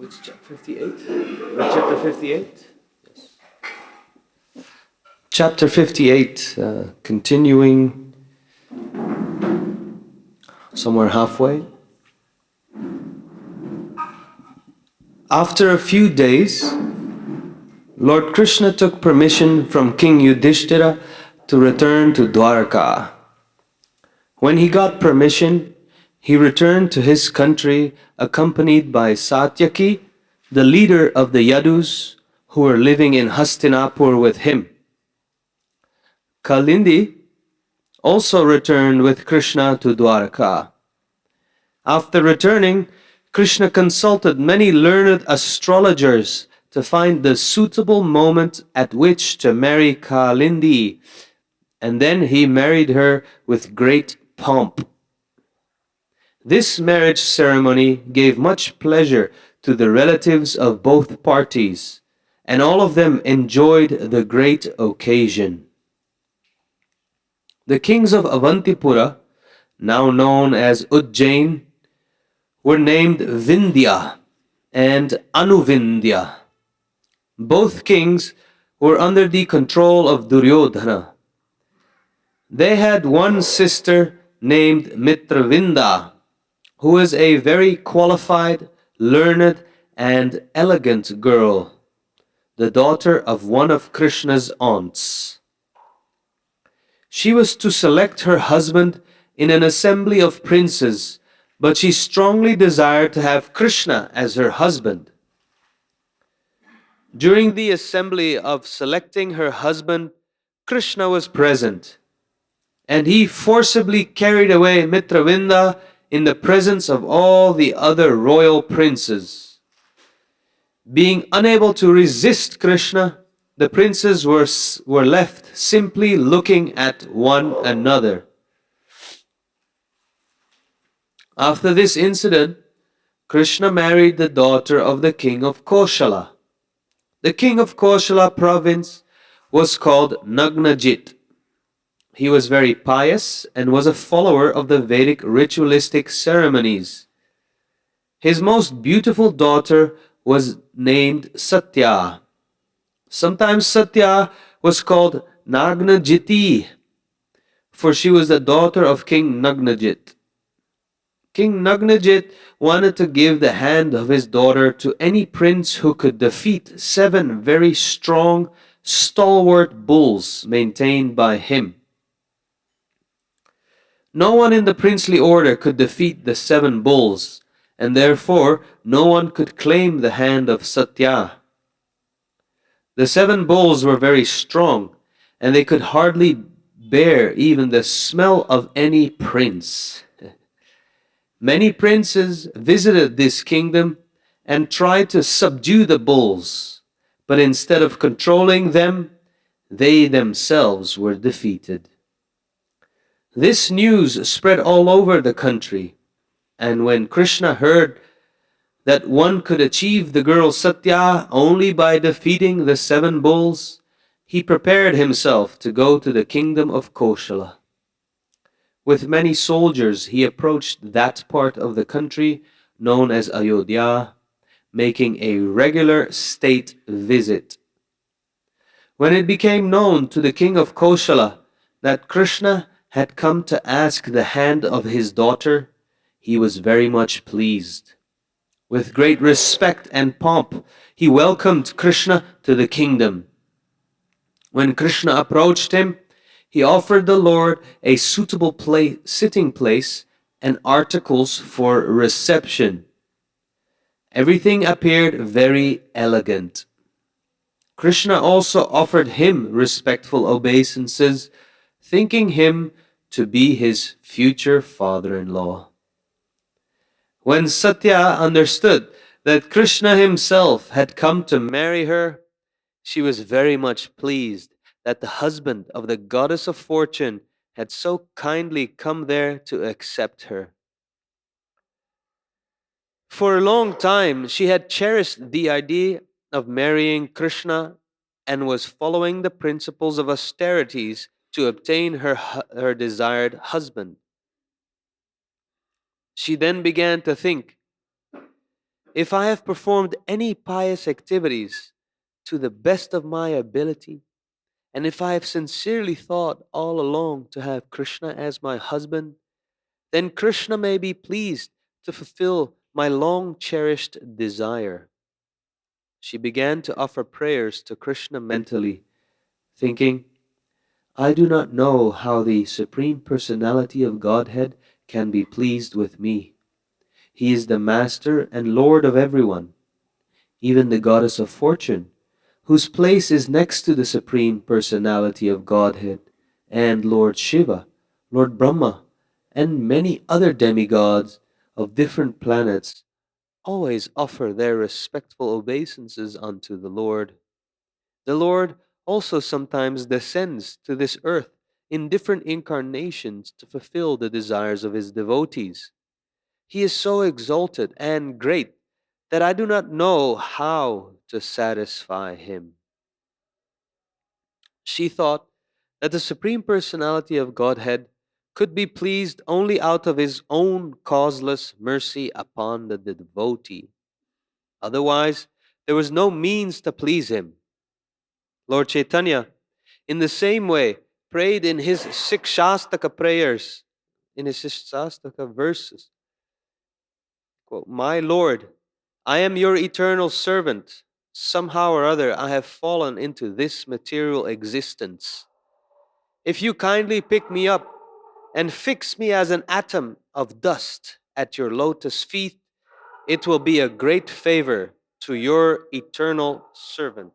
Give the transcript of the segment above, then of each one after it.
which chapter? 58? Chapter 58? Yes. Chapter 58, continuing somewhere halfway. After a few days, Lord Krishna took permission from King Yudhishthira to return to Dwarka. When he got permission, he returned to his country accompanied by Satyaki, the leader of the Yadus who were living in Hastinapur with him. Kalindi also returned with Krishna to Dwarka. After returning, Krishna consulted many learned astrologers to find the suitable moment at which to marry Kalindi, and then he married her with great pomp. This marriage ceremony gave much pleasure to the relatives of both parties, and all of them enjoyed the great occasion. The kings of Avantipura, now known as Ujjain, were named Vindhya and Anuvindhya. Both kings were under the control of Duryodhana. They had one sister named Mitravinda, who was a very qualified, learned, and elegant girl, the daughter of one of Krishna's aunts. She was to select her husband in an assembly of princes, but she strongly desired to have Krishna as her husband. During the assembly of selecting her husband, Krishna was present, and he forcibly carried away Mitravinda in the presence of all the other royal princes. Being unable to resist Krishna, the princes were left simply looking at one another. After this incident, Krishna married the daughter of the king of Koshala. The king of Koshala province was called Nagnajit. He was very pious and was a follower of the Vedic ritualistic ceremonies. His most beautiful daughter was named Satya. Sometimes Satya was called Nagnajiti, for she was the daughter of King Nagnajit. King Nagnajit wanted to give the hand of his daughter to any prince who could defeat 7 very strong, stalwart bulls maintained by him. No one in the princely order could defeat the 7 bulls, and therefore no one could claim the hand of Satya. The 7 bulls were very strong, and they could hardly bear even the smell of any prince. Many princes visited this kingdom and tried to subdue the bulls, but instead of controlling them, they themselves were defeated. This news spread all over the country, and when Krishna heard that one could achieve the girl Satya only by defeating the 7 bulls, he prepared himself to go to the kingdom of Koshala. With many soldiers, he approached that part of the country known as Ayodhya, making a regular state visit. When it became known to the king of Koshala that Krishna had come to ask the hand of his daughter, he was very much pleased. With great respect and pomp, he welcomed Krishna to the kingdom. When Krishna approached him, he offered the Lord a suitable sitting place and articles for reception. Everything appeared very elegant. Krishna also offered him respectful obeisances, thinking him to be his future father-in-law. When Satya understood that Krishna himself had come to marry her, she was very much pleased that the husband of the goddess of fortune had so kindly come there to accept her. For a long time, she had cherished the idea of marrying Krishna and was following the principles of austerities to obtain her desired husband. She then began to think, if I have performed any pious activities to the best of my ability, and if I have sincerely thought all along to have Krishna as my husband, then Krishna may be pleased to fulfill my long cherished desire. She began to offer prayers to Krishna mentally, thinking, I do not know how the Supreme Personality of Godhead can be pleased with me. He is the Master and Lord of everyone, even the Goddess of Fortune, whose place is next to the Supreme Personality of Godhead, and Lord Shiva, Lord Brahma, and many other demigods of different planets always offer their respectful obeisances unto the Lord. The Lord also sometimes descends to this earth in different incarnations to fulfill the desires of his devotees. He is so exalted and great that I do not know how to satisfy him. She thought that the Supreme Personality of Godhead could be pleased only out of his own causeless mercy upon the devotee. Otherwise, there was no means to please him. Lord Chaitanya, in the same way, prayed in his Sikshastaka prayers, in his Sikshastaka verses, quote, My Lord, I am your eternal servant. Somehow or other, I have fallen into this material existence. If you kindly pick me up and fix me as an atom of dust at your lotus feet, it will be a great favor to your eternal servant.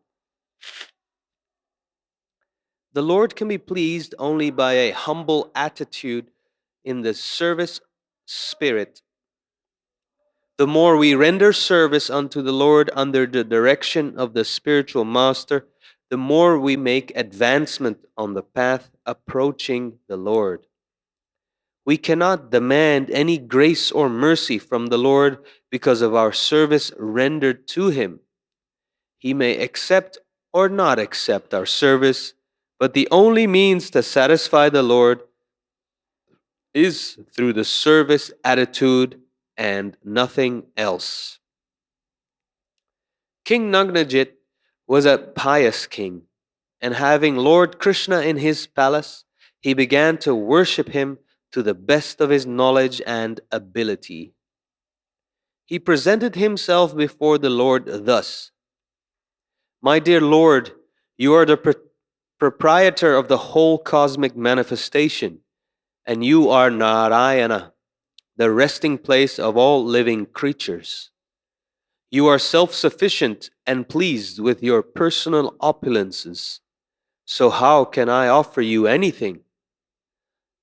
The Lord can be pleased only by a humble attitude in the service spirit. The more we render service unto the Lord under the direction of the spiritual master, the more we make advancement on the path approaching the Lord. We cannot demand any grace or mercy from the Lord because of our service rendered to Him. He may accept or not accept our service, but the only means to satisfy the Lord is through the service attitude and nothing else. King Nagnajit was a pious king, and having Lord Krishna in his palace, he began to worship him to the best of his knowledge and ability. He presented himself before the Lord thus, My dear Lord, you are the proprietor of the whole cosmic manifestation, and you are Narayana, the resting place of all living creatures. You are self-sufficient and pleased with your personal opulences. So how can I offer you anything?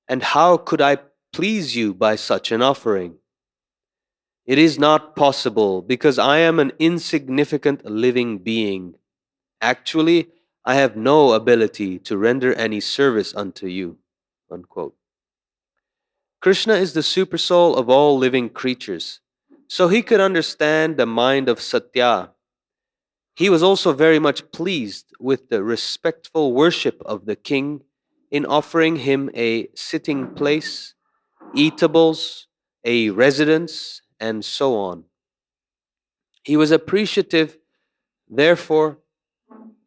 And how could I please you by such an offering? It is not possible because I am an insignificant living being. Actually, I have no ability to render any service unto you. Unquote. Krishna is the supersoul of all living creatures, so he could understand the mind of Satya. He was also very much pleased with the respectful worship of the king in offering him a sitting place, eatables, a residence, and so on. He was appreciative, therefore,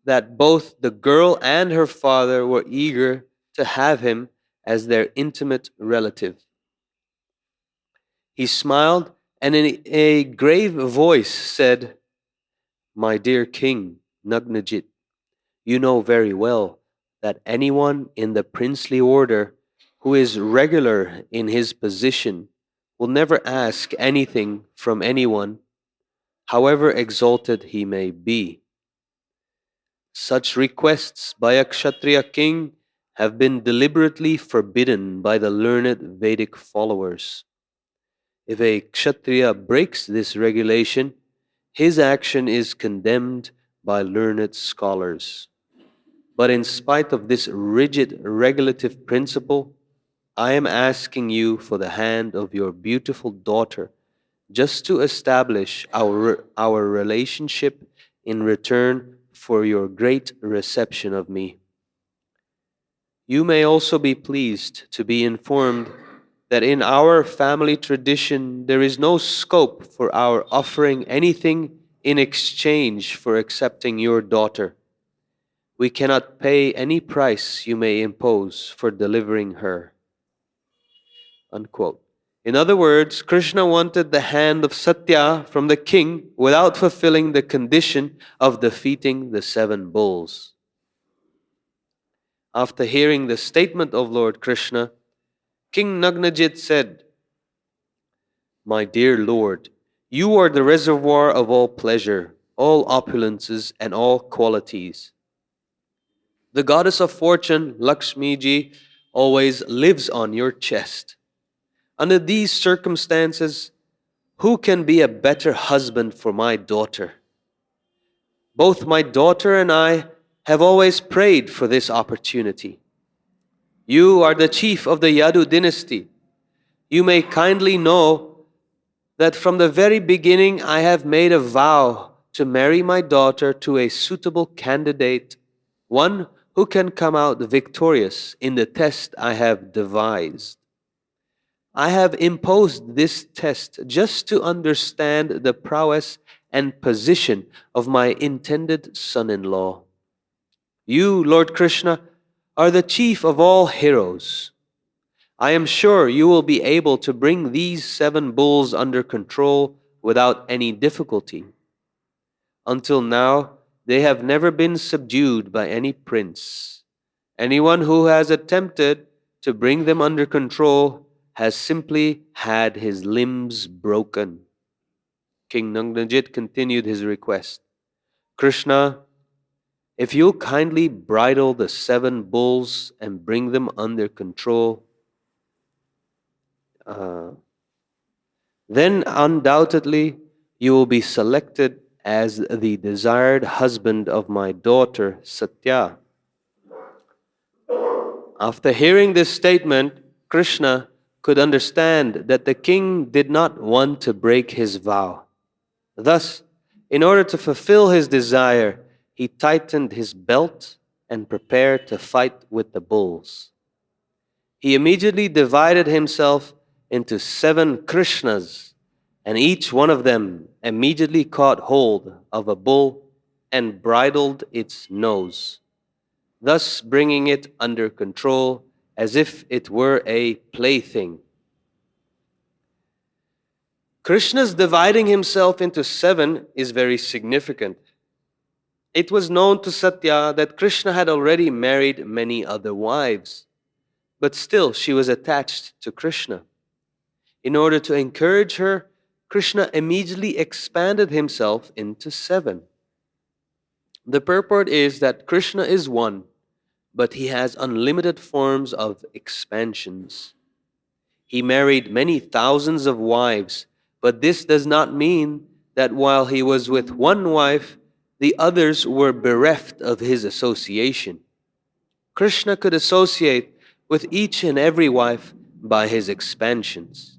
that both the girl and her father were eager to have him as their intimate relative. He smiled and in a grave voice said, My dear king, Nagnajit, you know very well that anyone in the princely order who is regular in his position will never ask anything from anyone, however exalted he may be. Such requests by a Kshatriya king have been deliberately forbidden by the learned Vedic followers. If a Kshatriya breaks this regulation, his action is condemned by learned scholars. But in spite of this rigid regulative principle, I am asking you for the hand of your beautiful daughter just to establish our relationship in return for your great reception of me. You may also be pleased to be informed that in our family tradition there is no scope for our offering anything in exchange for accepting your daughter. We cannot pay any price you may impose for delivering her." Unquote. In other words, Krishna wanted the hand of Satya from the king without fulfilling the condition of defeating the 7 bulls. After hearing the statement of Lord Krishna, King Nagnajit said, "My dear Lord, you are the reservoir of all pleasure, all opulences, and all qualities. The goddess of fortune, Lakshmi ji, always lives on your chest. Under these circumstances, who can be a better husband for my daughter? Both my daughter and I have always prayed for this opportunity. You are the chief of the Yadu dynasty. You may kindly know that from the very beginning I have made a vow to marry my daughter to a suitable candidate, one who can come out victorious in the test I have devised. I have imposed this test just to understand the prowess and position of my intended son-in-law. You, Lord Krishna, are the chief of all heroes. I am sure you will be able to bring these 7 bulls under control without any difficulty. Until now, they have never been subdued by any prince. Anyone who has attempted to bring them under control has simply had his limbs broken." King Nagnajit continued his request. "Krishna, if you'll kindly bridle the 7 bulls and bring them under control, then undoubtedly you will be selected as the desired husband of my daughter Satya." After hearing this statement, Krishna could understand that the king did not want to break his vow. Thus, in order to fulfill his desire, he tightened his belt and prepared to fight with the bulls. He immediately divided himself into 7 Krishnas, and each one of them immediately caught hold of a bull and bridled its nose, thus bringing it under control as if it were a plaything. Krishna's dividing himself into 7 is very significant. It was known to Satya that Krishna had already married many other wives, but still she was attached to Krishna. In order to encourage her, Krishna immediately expanded himself into 7. The purport is that Krishna is one, but he has unlimited forms of expansions. He married many thousands of wives, but this does not mean that while he was with one wife, the others were bereft of his association. Krishna could associate with each and every wife by his expansions.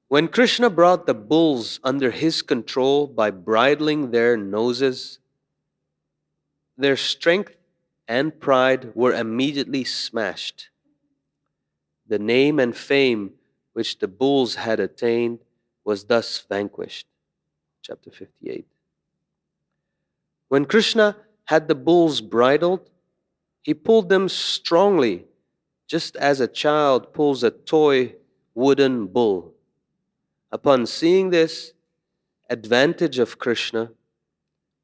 When Krishna brought the bulls under his control by bridling their noses, their strength and pride were immediately smashed. The name and fame which the bulls had attained was thus vanquished. Chapter 58. When Krishna had the bulls bridled, he pulled them strongly, just as a child pulls a toy wooden bull. Upon seeing this advantage of Krishna,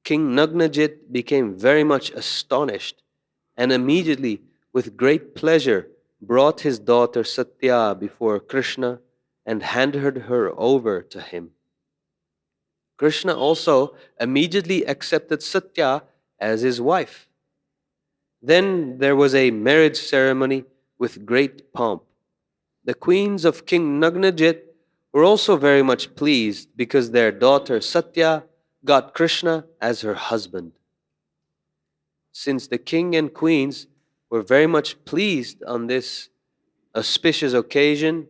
King Nagnajit became very much astonished and immediately, with great pleasure, brought his daughter Satya before Krishna and handed her over to him. Krishna also immediately accepted Satya as his wife. Then there was a marriage ceremony with great pomp. The queens of King Nagnajit were also very much pleased because their daughter Satya got Krishna as her husband. Since the king and queens were very much pleased on this auspicious occasion,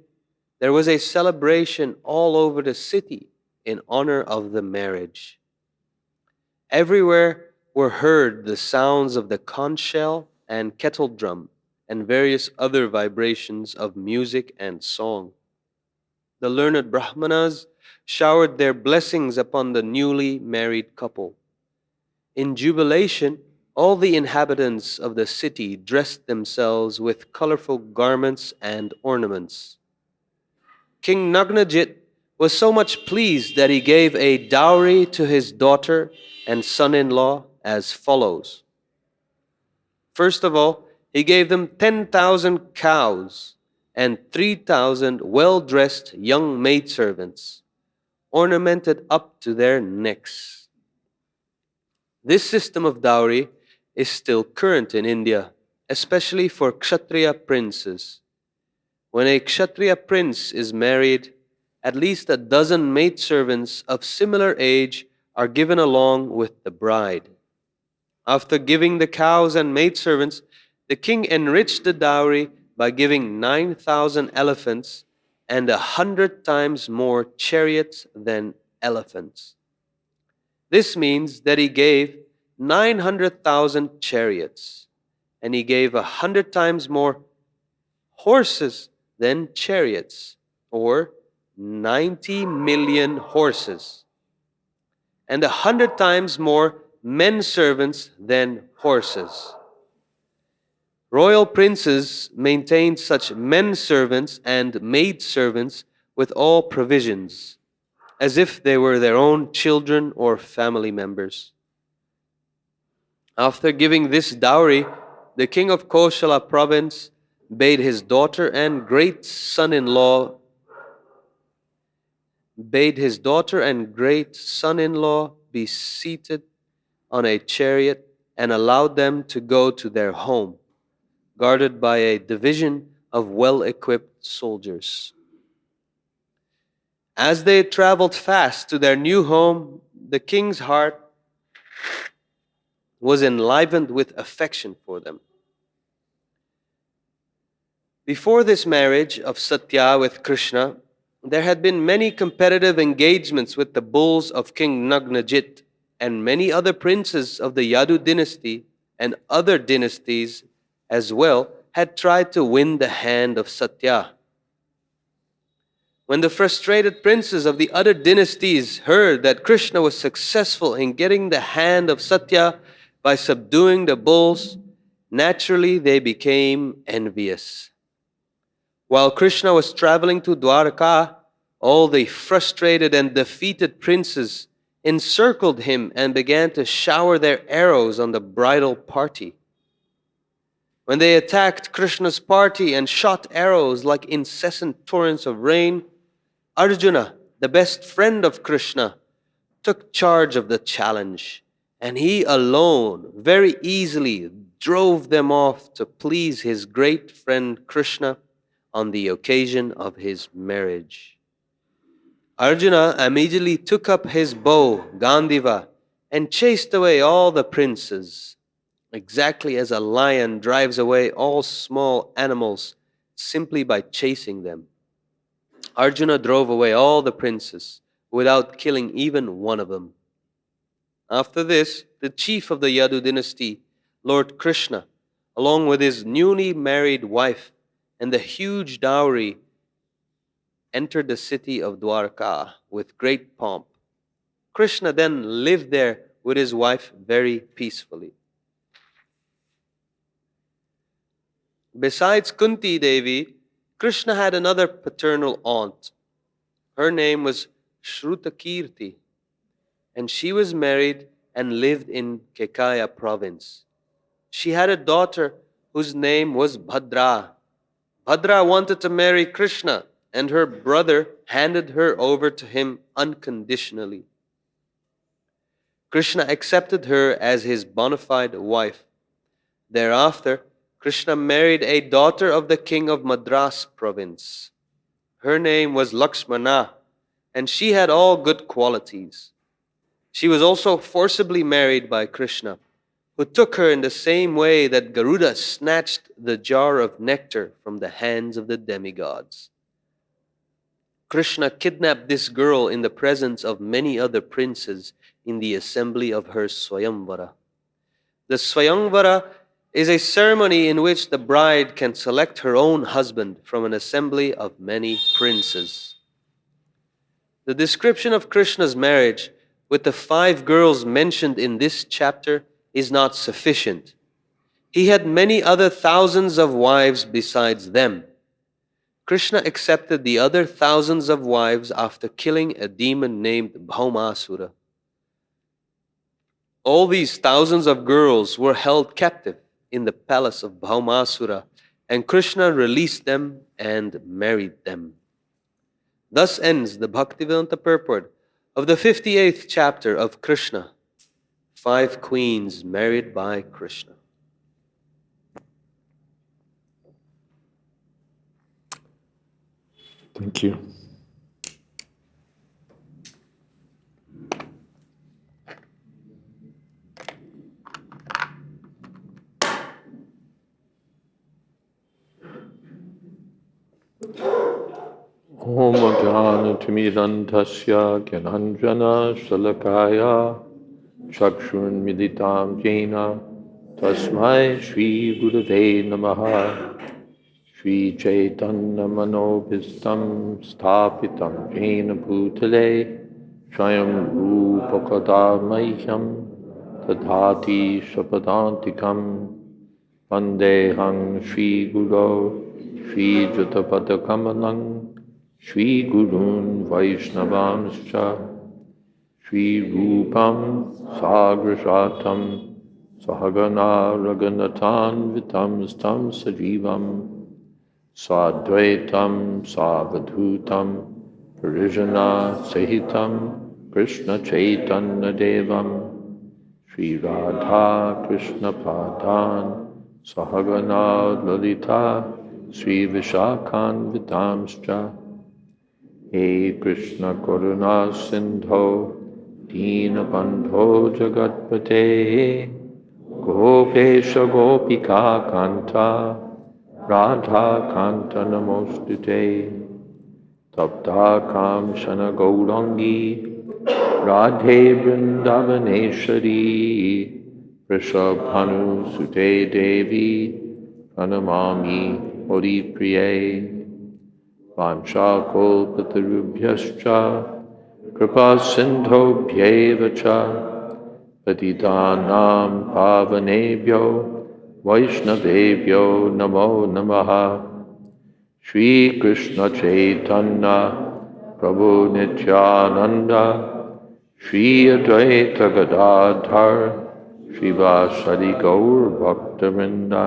there was a celebration all over the city in honor of the marriage. Everywhere were heard the sounds of the conch shell and kettle drum, and various other vibrations of music and song. The learned Brahmanas showered their blessings upon the newly married couple. In jubilation, all the inhabitants of the city dressed themselves with colorful garments and ornaments. King Nagnajit was so much pleased that he gave a dowry to his daughter and son-in-law as follows. First of all, he gave them 10,000 cows and 3,000 well-dressed young maidservants, ornamented up to their necks. This system of dowry is still current in India, especially for Kshatriya princes. When a Kshatriya prince is married, at least a dozen maidservants of similar age are given along with the bride. After giving the cows and maidservants, the king enriched the dowry by giving 9,000 elephants and 100 times more chariots than elephants. This means that he gave 900,000 chariots, and he gave 100 times more horses than chariots, or 90 million horses, and 100 times more men servants than horses. Royal princes maintained such men servants and maid servants with all provisions, as if they were their own children or family members. After giving this dowry, the king of Koshala province bade his daughter and great son-in-law be seated on a chariot and allowed them to go to their home, guarded by a division of well-equipped soldiers. As they traveled fast to their new home, the king's heart was enlivened with affection for them. Before this marriage of Satya with Krishna, there had been many competitive engagements with the bulls of King Nagnajit, and many other princes of the Yadu dynasty and other dynasties as well had tried to win the hand of Satya. When the frustrated princes of the other dynasties heard that Krishna was successful in getting the hand of Satya by subduing the bulls, naturally they became envious. While Krishna was traveling to Dwarka, all the frustrated and defeated princes encircled him and began to shower their arrows on the bridal party. When they attacked Krishna's party and shot arrows like incessant torrents of rain, Arjuna, the best friend of Krishna, took charge of the challenge, and he alone very easily drove them off to please his great friend Krishna on the occasion of his marriage. Arjuna immediately took up his bow, Gandiva, and chased away all the princes, exactly as a lion drives away all small animals simply by chasing them. Arjuna drove away all the princes without killing even one of them. After this, the chief of the Yadu dynasty, Lord Krishna, along with his newly married wife and the huge dowry, entered the city of Dwarka with great pomp. Krishna then lived there with his wife very peacefully. Besides Kunti Devi, Krishna had another paternal aunt. Her name was Shrutakirti, and she was married and lived in Kekaya province. She had a daughter whose name was Bhadra. Bhadra wanted to marry Krishna, and her brother handed her over to him unconditionally. Krishna accepted her as his bona fide wife. Thereafter, Krishna married a daughter of the king of Madras province. Her name was Lakshmana, and she had all good qualities. She was also forcibly married by Krishna, who took her in the same way that Garuda snatched the jar of nectar from the hands of the demigods. Krishna kidnapped this girl in the presence of many other princes in the assembly of her Swayamvara. The Swayamvara is a ceremony in which the bride can select her own husband from an assembly of many princes. The description of Krishna's marriage with the 5 girls mentioned in this chapter is not sufficient. He had many other thousands of wives besides them. Krishna accepted the other thousands of wives after killing a demon named Bhaumasura. All these thousands of girls were held captive in the palace of Bhaumasura, and Krishna released them and married them. Thus ends the Bhaktivedanta purport of the 58th chapter of Krishna, 5 queens married by Krishna. Thank you. Om Ajnana Timidantasya Gyananjana Shalakaya Chakshurun Militam Jena Tasmai Shri Gurave Namaha Shri Chaitanya Manobhistam Sthapitam Jena Bhutale Swayam Rupakadamahyam Tadhati Shapadantikam Vandehang Shri Guru Shri Jatapadakamalang Shri Gurun Vaishnavanscha Shri Rupam Sagrajatam Sahagana Raganatan Vitam Stam Sajivam Sadvaitam Savadhutam Parijana Sahitam Krishna Chaitanya Devam Shri Radha Krishna Padan Sahagana Lalita Sri Vishakhan Vitamscha He Krishna Karuna Sindho Dina Bandho Jagatpate Gopesha Gopika Kanta Radha Kanta Namostute Tapta Kamshana Gaurangi Radhe Vrindavaneshwari Vrishabhanu Sute Devi Pranamami Hori Priye Vanchakolpatarubhyascha Kripa Sindhobhyeva cha Patitanam Pavanebhyo Vaishnavebhyo Namo Namaha Shri Krishna Chaitanya Prabhu Nityananda Shri Advaita Gadadhar Shivasadi Gaur Bhaktavinda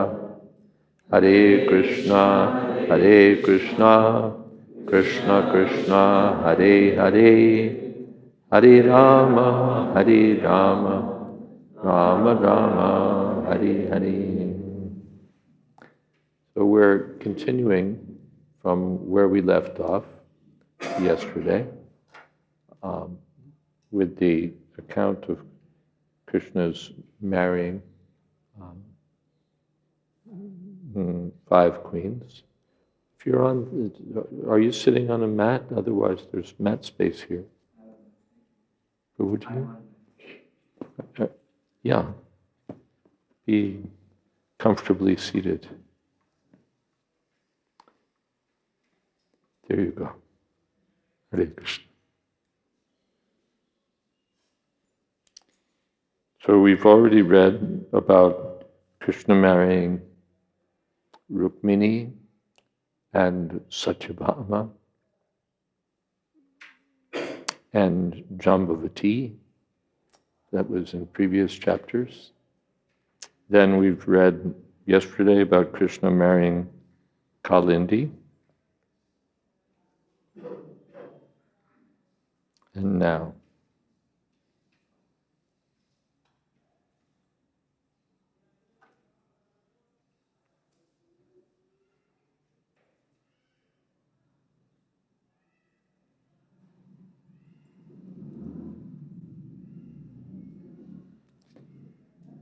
Hare Krishna, Krishna Krishna, Hare Hare, Hare Rama, Rama Rama, Hare Hare. So we're continuing from where we left off yesterday with the account of Krishna's marrying 5 queens. If you're on, are you sitting on a mat? Otherwise, there's mat space here. But would you? Yeah. Be comfortably seated. There you go. Hare Krishna. So we've already read about Krishna marrying Rukmini and Satyabhama and Jambavati. That was in previous chapters. Then we've read yesterday about Krishna marrying Kalindi. And now.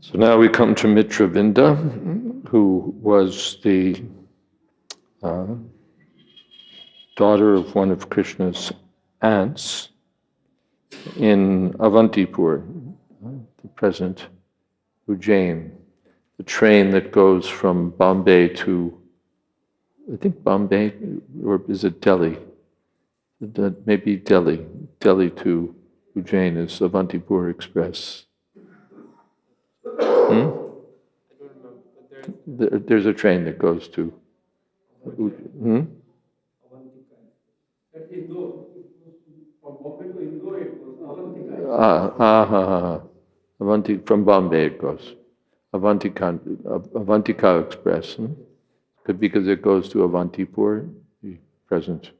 So now we come to Mitravinda, who was the daughter of one of Krishna's aunts in Avantipur, the present Ujjain. the train that goes from Bombay to, I think Bombay, or is it Delhi? Maybe Delhi. Delhi to Ujjain is Avantipur Express. There's a train that goes to. Avanti, from Bombay it goes. Avantika Express. Because it goes to Avantipur, the present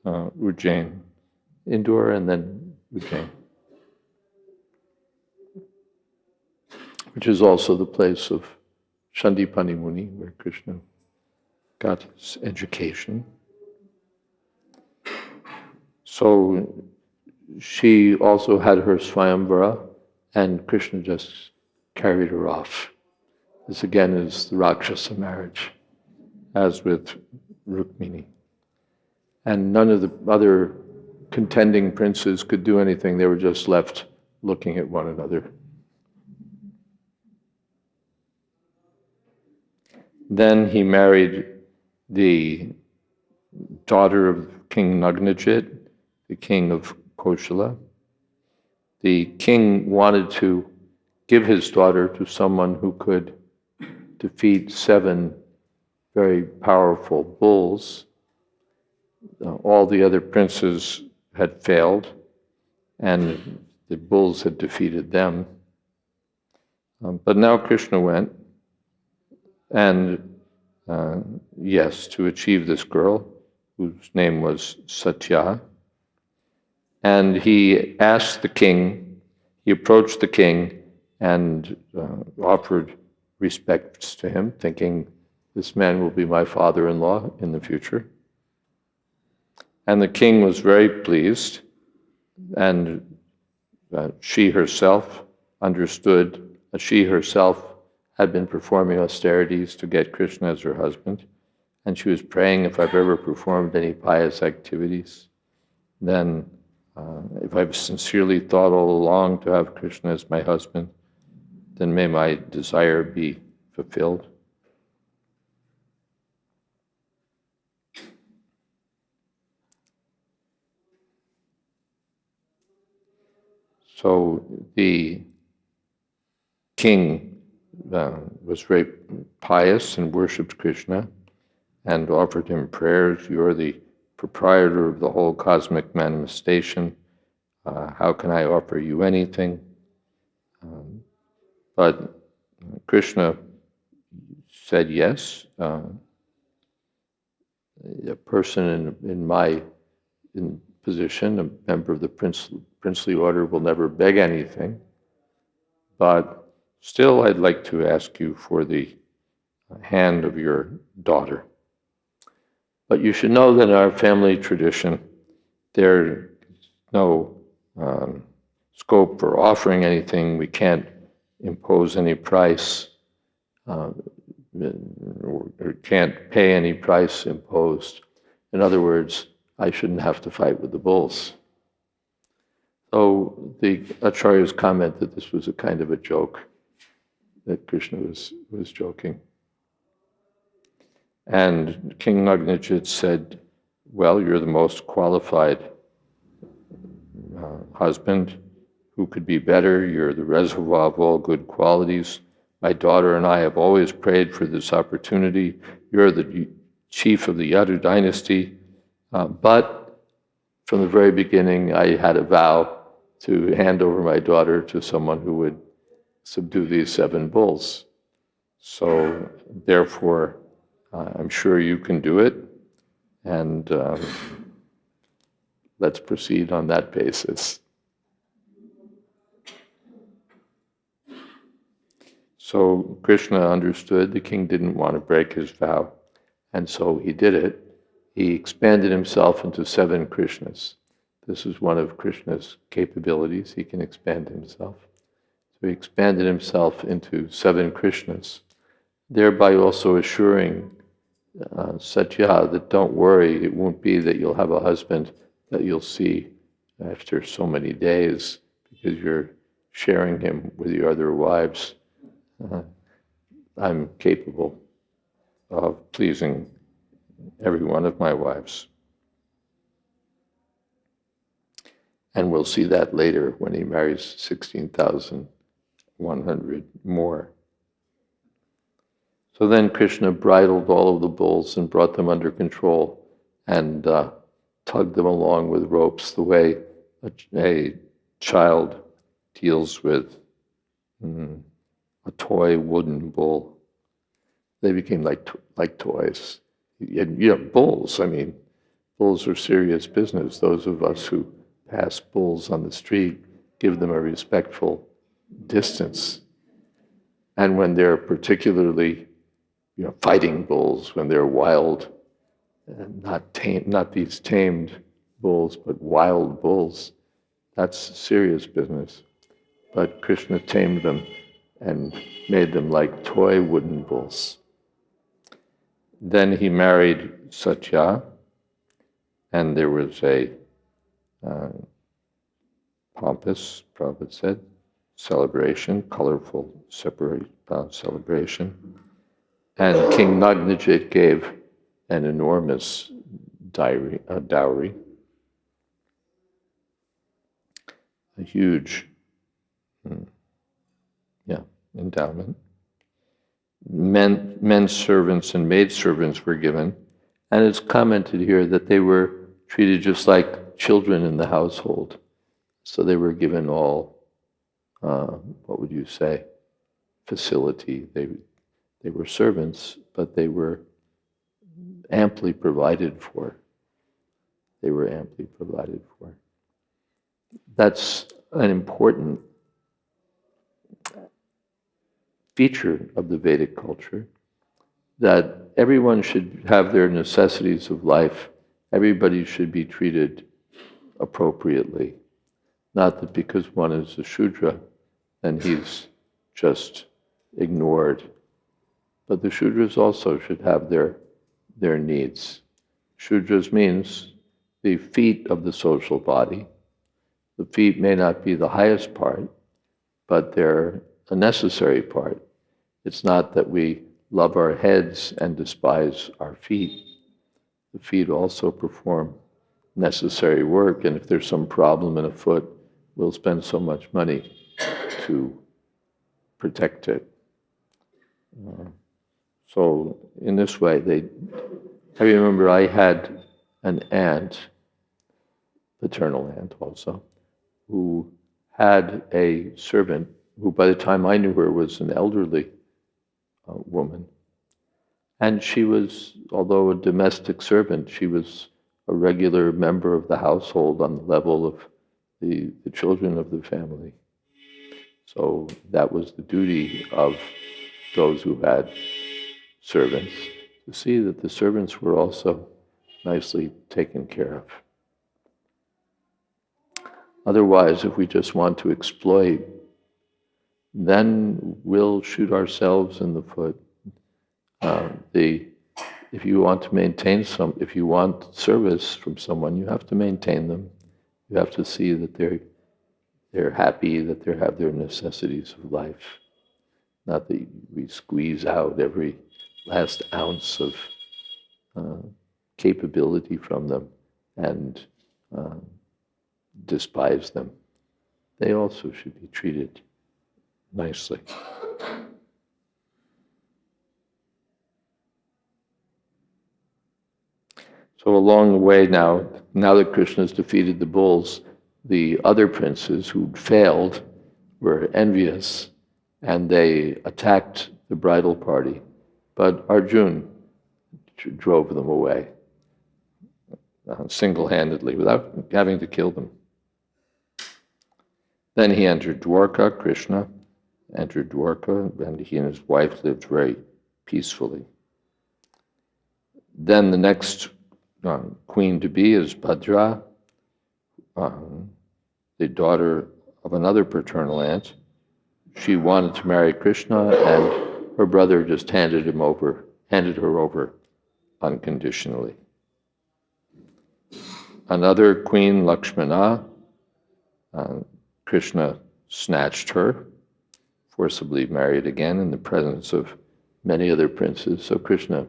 Ujjain, Indore, and then Ujjain, which is also the place of Shandipani Muni, where Krishna got his education. So she also had her Swayamvara, and Krishna just carried her off. This again is the Rakshasa marriage, as with Rukmini. And none of the other contending princes could do anything. They were just left looking at one another. Then he married the daughter of King Nagnajit, the king of Koshala. The king wanted to give his daughter to someone who could defeat 7 very powerful bulls. All the other princes had failed, and the bulls had defeated them. But now Krishna went, and yes, to achieve this girl, whose name was Satya. And he asked the king, he approached the king and offered respects to him, thinking, this man will be my father-in-law in the future. And the king was very pleased, and she herself understood that she herself had been performing austerities to get Krishna as her husband, and she was praying, if I've ever performed any pious activities, then if I've sincerely thought all along to have Krishna as my husband, then may my desire be fulfilled. So the king was very pious and worshipped Krishna and offered him prayers. You're the proprietor of the whole cosmic manifestation. How can I offer you anything? But Krishna said yes. A person in my position, a member of the princely order, will never beg anything. But still, I'd like to ask you for the hand of your daughter. But you should know that in our family tradition, there's no scope for offering anything. We can't impose any price, or can't pay any price imposed. In other words, I shouldn't have to fight with the bulls. So the Acharyas comment that this was a kind of a joke, that Krishna was joking. And King Nagnajit said, well, you're the most qualified husband. Who could be better? You're the reservoir of all good qualities. My daughter and I have always prayed for this opportunity. You're the chief of the Yadu dynasty. But from the very beginning, I had a vow to hand over my daughter to someone who would subdue these 7 bulls. So therefore, I'm sure you can do it, and let's proceed on that basis. So Krishna understood the king didn't want to break his vow, and so he did it. He expanded himself into 7 Krishnas. This is one of Krishna's capabilities. He can expand himself. So he expanded himself into 7 Krishnas, thereby also assuring Satya that don't worry, it won't be that you'll have a husband that you'll see after so many days because you're sharing him with your other wives. I'm capable of pleasing every one of my wives. And we'll see that later when he marries 16,100 more. So then Krishna bridled all of the bulls and brought them under control and tugged them along with ropes the way a child deals with a toy wooden bull. They became like toys. Bulls, bulls are serious business. Those of us who pass bulls on the street give them a respectful distance. And when they're particularly fighting bulls, when they're wild, and not these tamed bulls, but wild bulls, that's serious business. But Krishna tamed them and made them like toy wooden bulls. Then he married Satya, and there was a pompous, Prabhupada said, celebration, colorful celebration. And King Nagnajit gave an enormous dowry, a huge endowment. Men servants and maid servants were given, and it's commented here that they were treated just like children in the household. So they were given all, what would you say, facility. They were servants, but they were amply provided for. That's an important feature of the Vedic culture, that everyone should have their necessities of life. Everybody should be treated appropriately. Not that because one is a Shudra, then he's just ignored. But the Shudras also should have their needs. Shudras means the feet of the social body. The feet may not be the highest part, but they're a necessary part. It's not that we love our heads and despise our feet. The feet also perform necessary work, and if there's some problem in a foot, we'll spend so much money to protect it. So in this way, I remember I had an aunt, paternal aunt also, who had a servant who by the time I knew her was an elderly woman. And she was, although a domestic servant, she was a regular member of the household on the level of the children of the family. So that was the duty of those who had servants, to see that the servants were also nicely taken care of. Otherwise, if we just want to exploit, then we'll shoot ourselves in the foot. If you want to maintain if you want service from someone, you have to maintain them. You have to see that they're happy, that they have their necessities of life. Not that we squeeze out every last ounce of capability from them and despise them. They also should be treated nicely. So along the way now that Krishna's defeated the bulls, the other princes who'd failed were envious, and they attacked the bridal party. But Arjuna drove them away single-handedly, without having to kill them. Then he entered Dwarka, Krishna entered Dwarka, and he and his wife lived very peacefully. Then the next queen to be is Bhadra, the daughter of another paternal aunt. She wanted to marry Krishna, and her brother just handed her over unconditionally. Another queen, Lakshmana, Krishna snatched her, forcibly married again in the presence of many other princes. So Krishna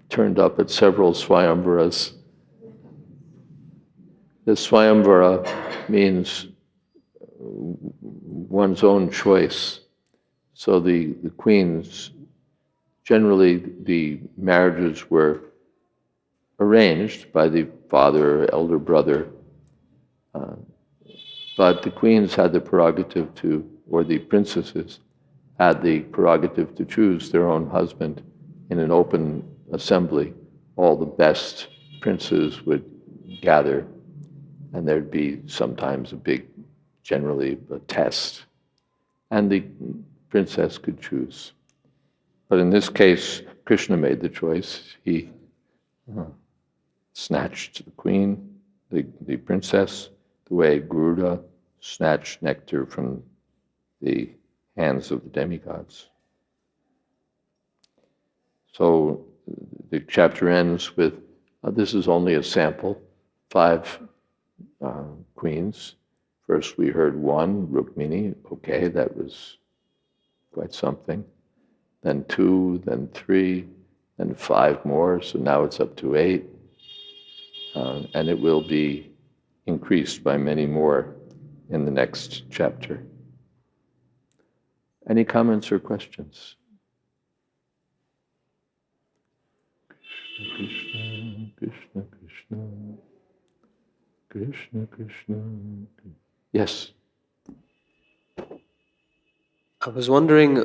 turned up at several Swayamvaras. The Swayamvara means one's own choice. So the queens, generally the marriages were arranged by the father or elder brother, but the queens had the prerogative to, or the princesses had the prerogative to choose their own husband in an open assembly. All the best princes would gather, and there'd be sometimes generally a test, and the princess could choose. But in this case, Krishna made the choice. He snatched the queen, the princess, the way Garuda snatched nectar from the hands of the demigods. So the chapter ends with, this is only a sample, 5 queens. First we heard 1, Rukmini, okay, that was quite something. Then 2, then 3, then 5 more, so now it's up to 8. And it will be increased by many more in the next chapter. Any comments or questions? Krishna, Krishna, Krishna, Krishna, Krishna. Yes. I was wondering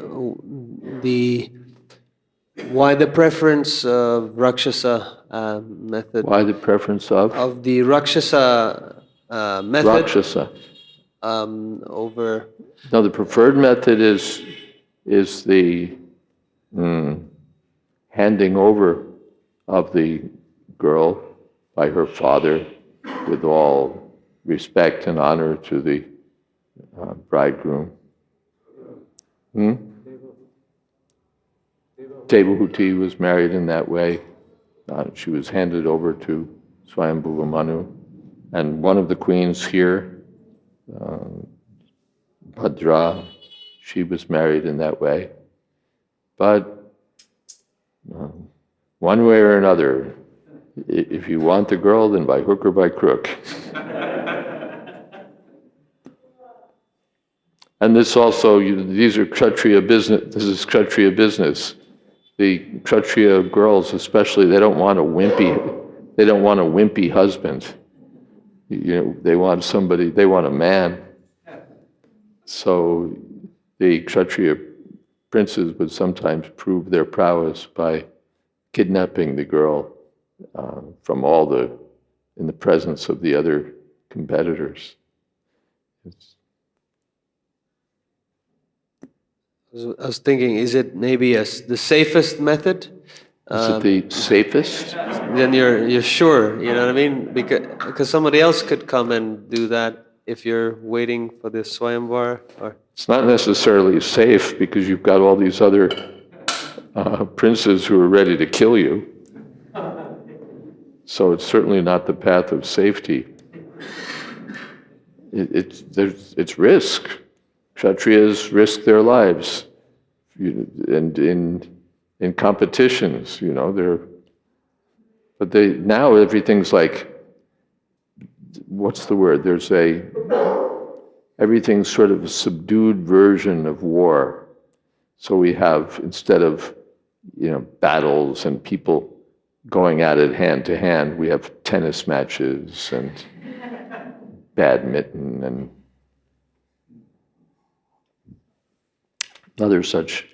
why the preference of Rakshasa method. Why the preference of the Rakshasa method Rakshasa? Over. No, the preferred method is the handing over of the girl by her father with all respect and honor to the bridegroom. Devahuti was married in that way. She was handed over to Swayambhuva Manu. And one of the queens here, Bhadra, she was married in that way. But one way or another, if you want the girl, then by hook or by crook. And this also, these are Kshatriya business. This is Kshatriya business. The Kshatriya girls, especially, they don't want a wimpy husband. They want somebody. They want a man. So the Kshatriya princes would sometimes prove their prowess by kidnapping the girl in the presence of the other competitors. I was thinking, is it maybe the safest method? Is it the safest? Then you're sure, you know what I mean? Because somebody else could come and do that if you're waiting for the Swayamvar. Or it's not necessarily safe because you've got all these other princes who are ready to kill you. So it's certainly not the path of safety. It's risk. Kshatriyas risk their lives, and in competitions, but now everything's like, what's the word? Everything's sort of a subdued version of war. So we have, instead of battles and people going at it hand to hand, we have tennis matches and badminton and other such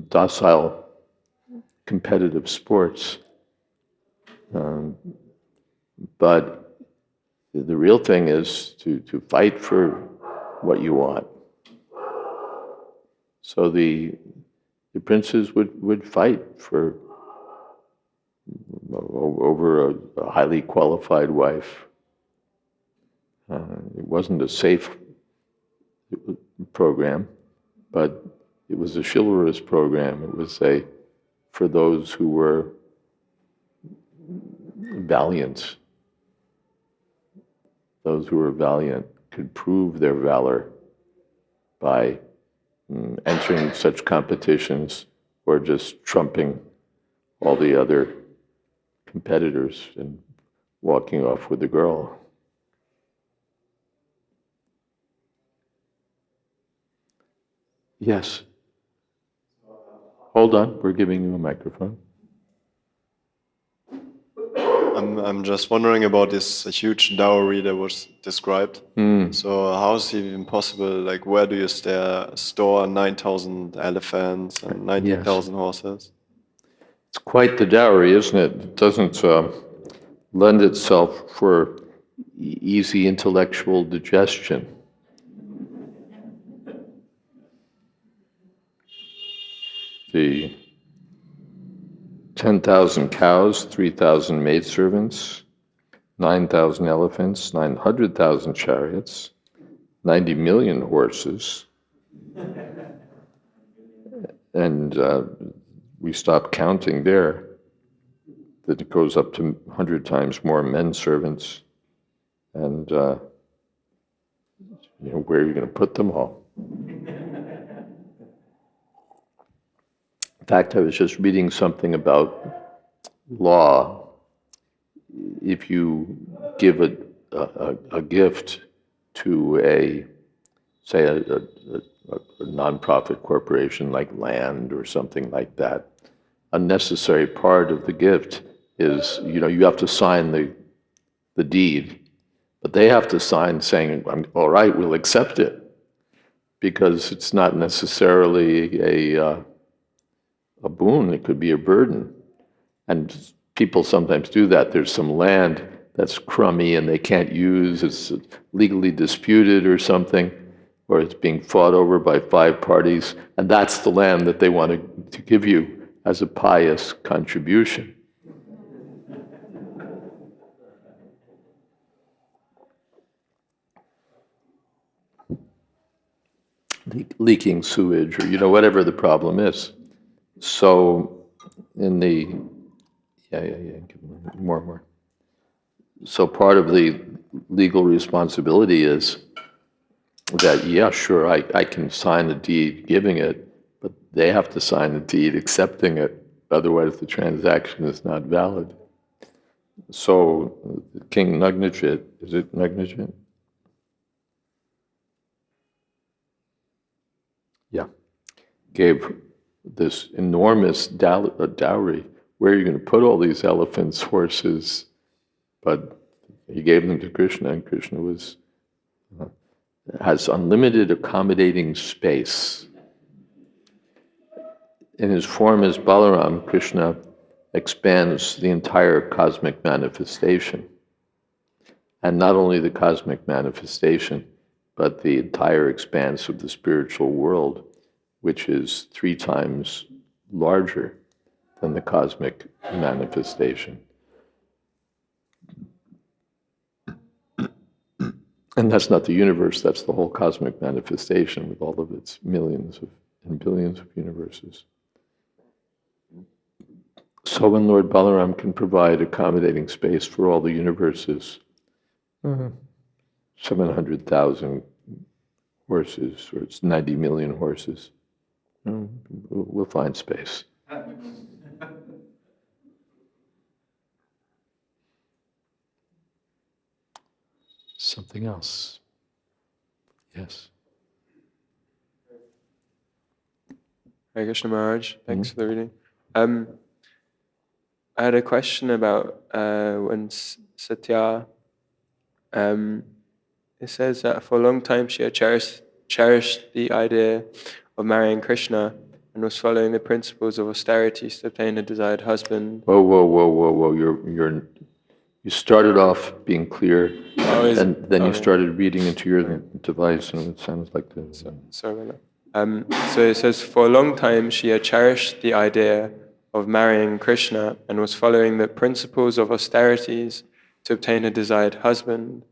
docile competitive sports. But the real thing is to fight for what you want. So the princes would fight over a highly qualified wife. It wasn't a safe program, but it was a chivalrous program. It was for those who were valiant. Those who were valiant could prove their valor by entering such competitions or just trumping all the other competitors and walking off with the girl. Yes. Hold on, we're giving you a microphone. I'm just wondering about this huge dowry that was described. So how is it even possible? Like, where do you store 9,000 elephants and 19,000 horses? It's quite the dowry, isn't it? It doesn't lend itself for easy intellectual digestion. The 10,000 cows, 3,000 maidservants, 9,000 elephants, 900,000 chariots, 90 million horses, and we stop counting there. That it goes up to 100 times more men servants, and where are you going to put them all? In fact, I was just reading something about law. If you give a gift to say a nonprofit corporation like land or something like that, a necessary part of the gift is, you have to sign the deed, but they have to sign saying, all right, we'll accept it, because it's not necessarily a boon, it could be a burden. And people sometimes do that. There's some land that's crummy and they can't use, it's legally disputed or something, or it's being fought over by 5 parties, and that's the land that they want to give you as a pious contribution. Leaking sewage, or whatever the problem is. So in the more. So part of the legal responsibility is that, yeah, sure, I can sign the deed giving it, but they have to sign the deed accepting it, otherwise the transaction is not valid. So King Nagnajit, is it Nagnajit? Yeah, gave this enormous dowry. Where are you going to put all these elephants, horses? But he gave them to Krishna, and Krishna has unlimited accommodating space. In his form as Balaram, Krishna expands the entire cosmic manifestation. And not only the cosmic manifestation, but the entire expanse of the spiritual world, which is 3 times larger than the cosmic manifestation. And that's not the universe, that's the whole cosmic manifestation with all of its millions and billions of universes. So when Lord Balaram can provide accommodating space for all the universes, 700,000 horses, or it's 90 million horses, we'll find space. Something else? Yes. Hare Krishna Maharaj, thanks for the reading. I had a question about when Satya, it says that for a long time she had cherished the idea of marrying Krishna and was following the principles of austerity to obtain a desired husband. Whoa. You started off being clear, and then you started reading into your device, and it sounds like this. Sorry about that. So it says, for a long time she had cherished the idea of marrying Krishna and was following the principles of austerities to obtain a desired husband.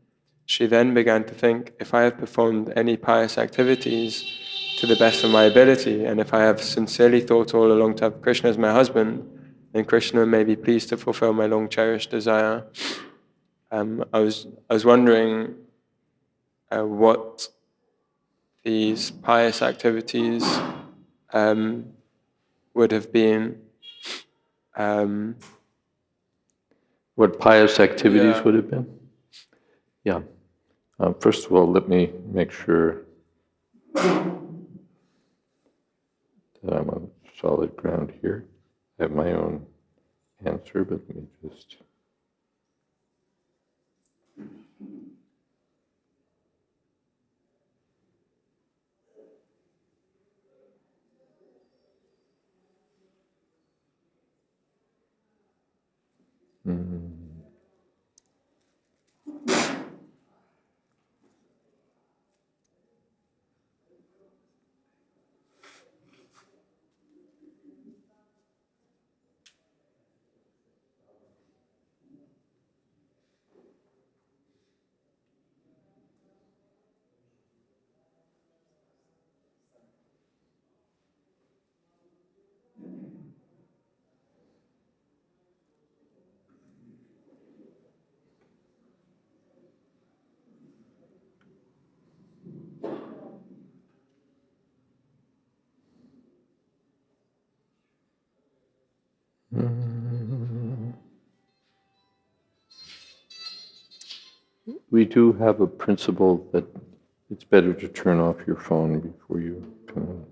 She then began to think, if I have performed any pious activities to the best of my ability, and if I have sincerely thought all along to have Krishna as my husband, then Krishna may be pleased to fulfill my long-cherished desire. I was wondering what these pious activities would have been. What pious activities Yeah. would have been? Yeah. First of all, let me make sure that I'm on solid ground here. I have my own answer, but let me just... We do have a principle that it's better to turn off your phone before you come in.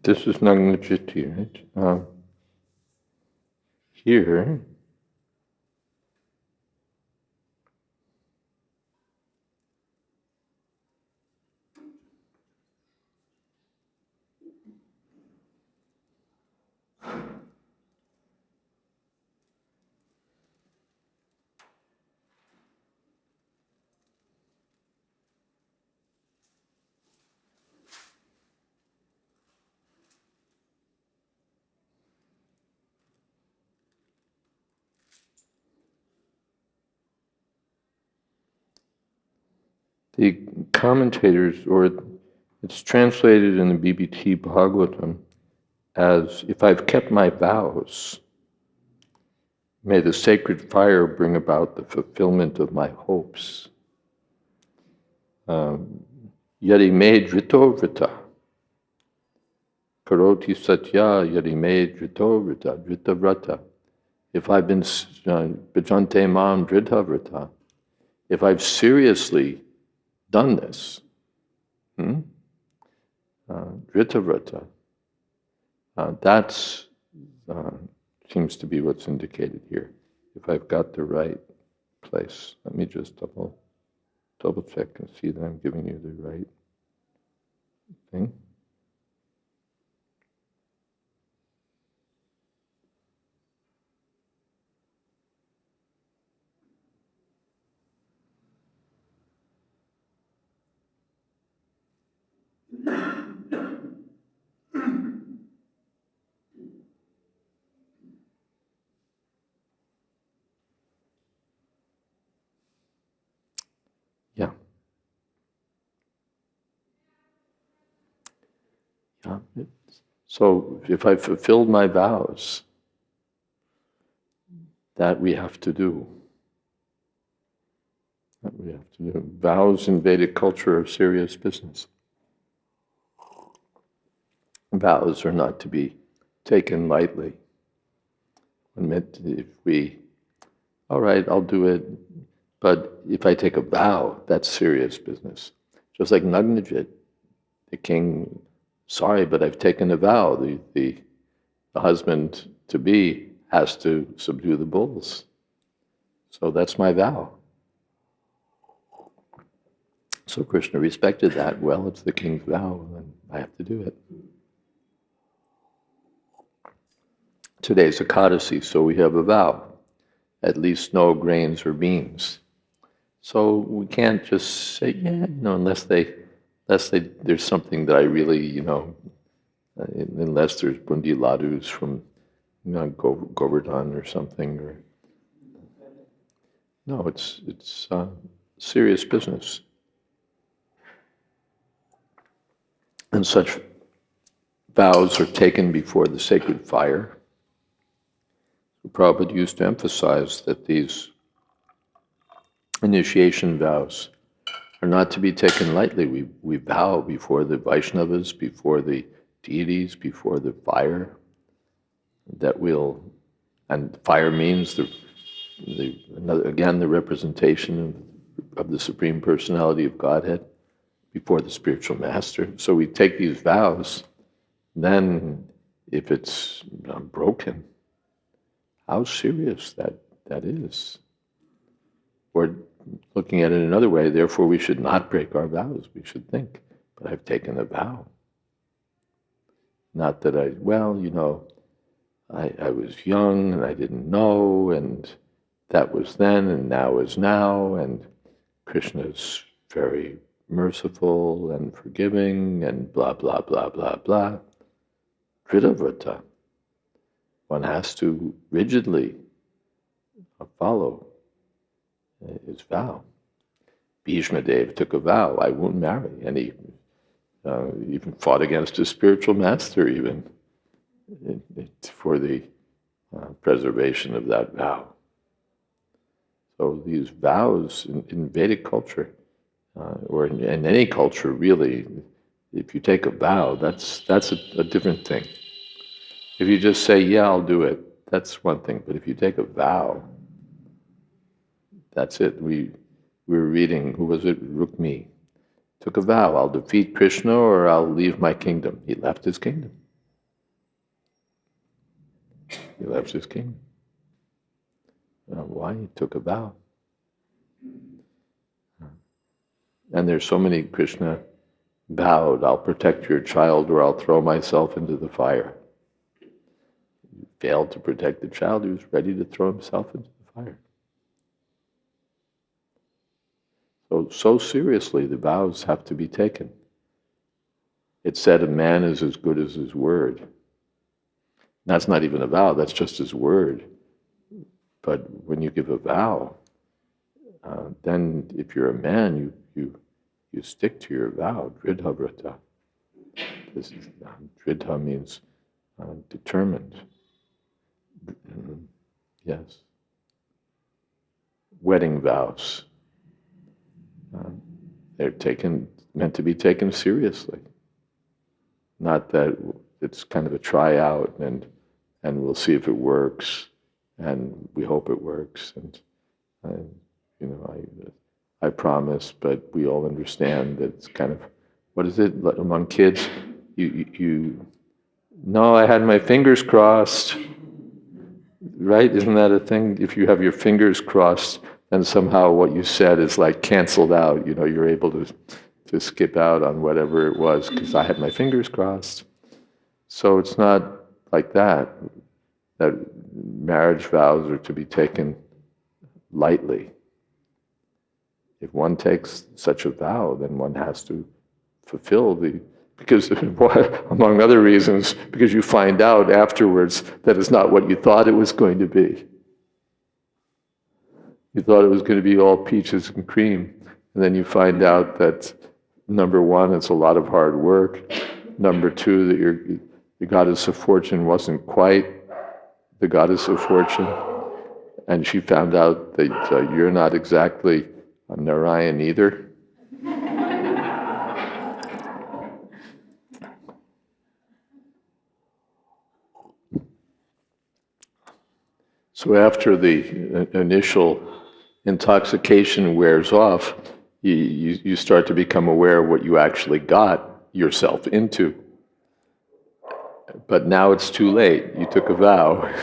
This is Nagnajiti, right? Here, the commentators, or it's translated in the BBT Bhagavatam as, if I've kept my vows, may the sacred fire bring about the fulfillment of my hopes. Yadi me drito vrita, karoti satya yadi me drito vrita, drita vrata. If I've been bhajante mam drita vrita, if I've seriously done this, drita vrata, that's seems to be what's indicated here. If I've got the right place. Let me just double check and see that I'm giving you the right thing. Yeah. Yeah. So if I fulfilled my vows, that we have to do. That we have to do. Vows in Vedic culture are serious business. Vows are not to be taken lightly. If we, all right, I'll do it, but if I take a vow, that's serious business. Just like Nagnajit, the king, sorry, but I've taken a vow. The husband-to-be has to subdue the bulls. So that's my vow. So Krishna respected that. Well, it's the king's vow, and I have to do it. Today's Ekadasi, so we have a vow. At least no grains or beans. So we can't just say, yeah, unless there's something that I really, unless there's bundi ladus from Govardhan or something. No, it's serious business. And such vows are taken before the sacred fire. Prabhupada used to emphasize that these initiation vows are not to be taken lightly. We vow before the Vaishnavas, before the deities, before the fire, that we'll, and fire means again the representation of the Supreme Personality of Godhead before the spiritual master. So we take these vows, then if it's broken, how serious that is. Or looking at it another way, therefore we should not break our vows. We should think, but I've taken a vow. Not that I was young and I didn't know, and that was then and now is now, and Krishna's very merciful and forgiving and blah, blah, blah, blah, blah. Jayadvita. One has to rigidly follow his vow. Bhishma Dev took a vow, I won't marry, and he even fought against his spiritual master even for the preservation of that vow. So these vows in Vedic culture, or in any culture really, if you take a vow, that's a different thing. If you just say, yeah, I'll do it, that's one thing. But if you take a vow, that's it. We were reading, who was it? Rukmi. Took a vow, I'll defeat Krishna or I'll leave my kingdom. He left his kingdom. He left his kingdom. Why? He took a vow. And there's so many Krishna vowed, I'll protect your child or I'll throw myself into the fire. He failed to protect the child, he was ready to throw himself into the fire. So seriously the vows have to be taken. It's said a man is as good as his word. That's not even a vow, that's just his word. But when you give a vow, then if you're a man, you stick to your vow, dridha vrata. Dridha means determined. Yes. Wedding vows. They're meant to be taken seriously. Not that it's kind of a tryout and we'll see if it works and we hope it works and I promise, but we all understand that it's kind of, what is it among kids? No, I had my fingers crossed, right? Isn't that a thing? If you have your fingers crossed, then somehow what you said is like canceled out. You're able to skip out on whatever it was because I had my fingers crossed. So it's not like that marriage vows are to be taken lightly. If one takes such a vow, then one has to fulfill because among other reasons, because you find out afterwards that it's not what you thought it was going to be. You thought it was going to be all peaches and cream, and then you find out that, number one, it's a lot of hard work. Number two, that the goddess of fortune wasn't quite the goddess of fortune, and she found out that you're not exactly a Narayan either. So after the initial intoxication wears off, you start to become aware of what you actually got yourself into. But now it's too late. You took a vow.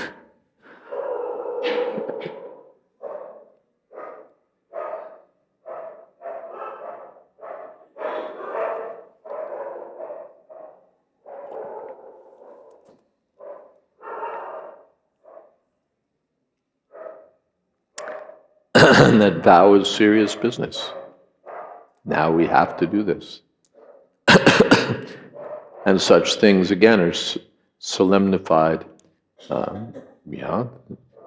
And that vow is serious business. Now we have to do this. And such things, again, are solemnified,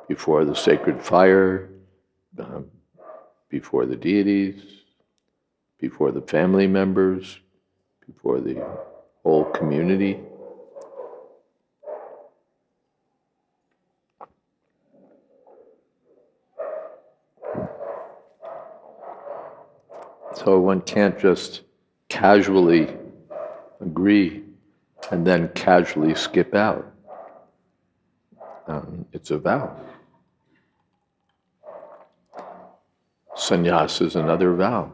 before the sacred fire, before the deities, before the family members, before the whole community. So one can't just casually agree and then casually skip out. It's a vow. Sannyas is another vow.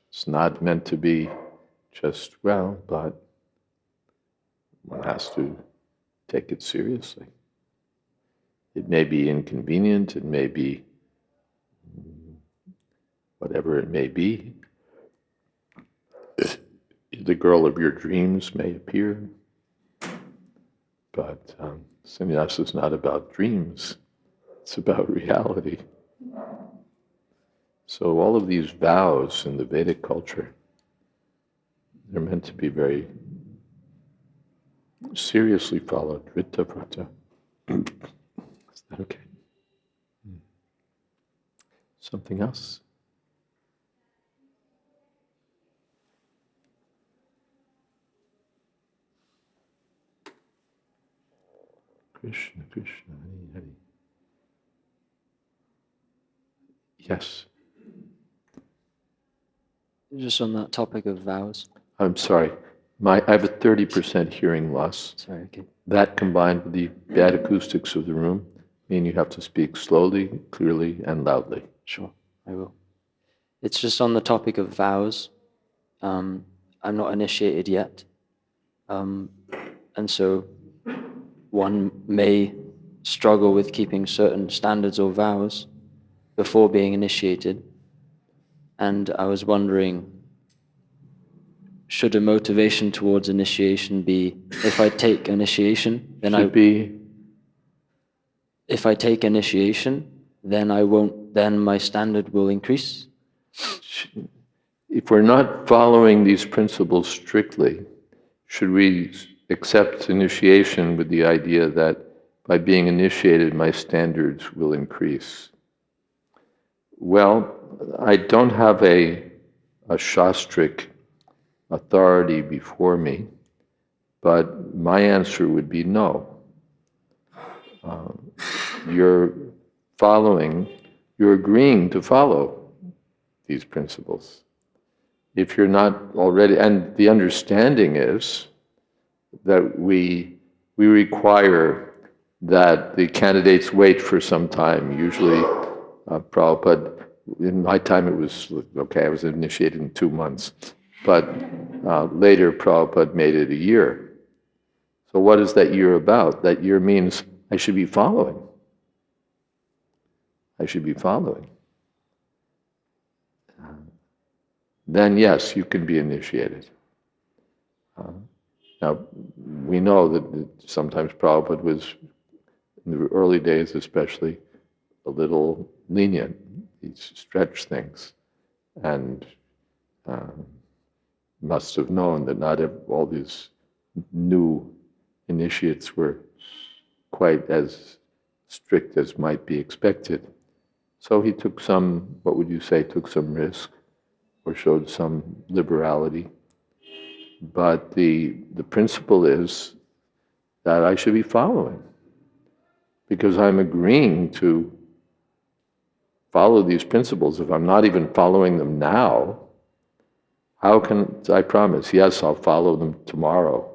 It's not meant to be just, but one has to take it seriously. It may be inconvenient, it may be whatever it may be. The girl of your dreams may appear, but sannyas is not about dreams, it's about reality. So all of these vows in the Vedic culture, they're meant to be very seriously followed. Vritta vrata. Is that okay? Something else? Krishna, Krishna, Hari Hari. Yes. Just on that topic of vows. I'm sorry. I have a 30% hearing loss. Sorry, okay. That combined with the bad acoustics of the room mean you have to speak slowly, clearly, and loudly. Sure, I will. It's just on the topic of vows. I'm not initiated yet. And so one may struggle with keeping certain standards or vows before being initiated. And I was wondering, should a motivation towards initiation be, if I take initiation, then if I take initiation, then I won't, then my standard will increase? If we're not following these principles strictly, should we accept initiation with the idea that by being initiated, my standards will increase? Well, I don't have a shastric authority before me, but my answer would be no. You're agreeing to follow these principles. If you're not already, and the understanding is that we require that the candidates wait for some time. Usually, Prabhupada, in my time it was, okay, I was initiated in 2 months, but later Prabhupada made it a year. So what is that year about? That year means I should be following. I should be following. Then yes, you can be initiated. Now, we know that sometimes Prabhupada was, in the early days especially, a little lenient. He stretched things and must have known that not all these new initiates were quite as strict as might be expected. So he took some, what would you say, took some risk or showed some liberality. But the principle is that I should be following, because I'm agreeing to follow these principles. If I'm not even following them now, how can I promise, yes, I'll follow them tomorrow,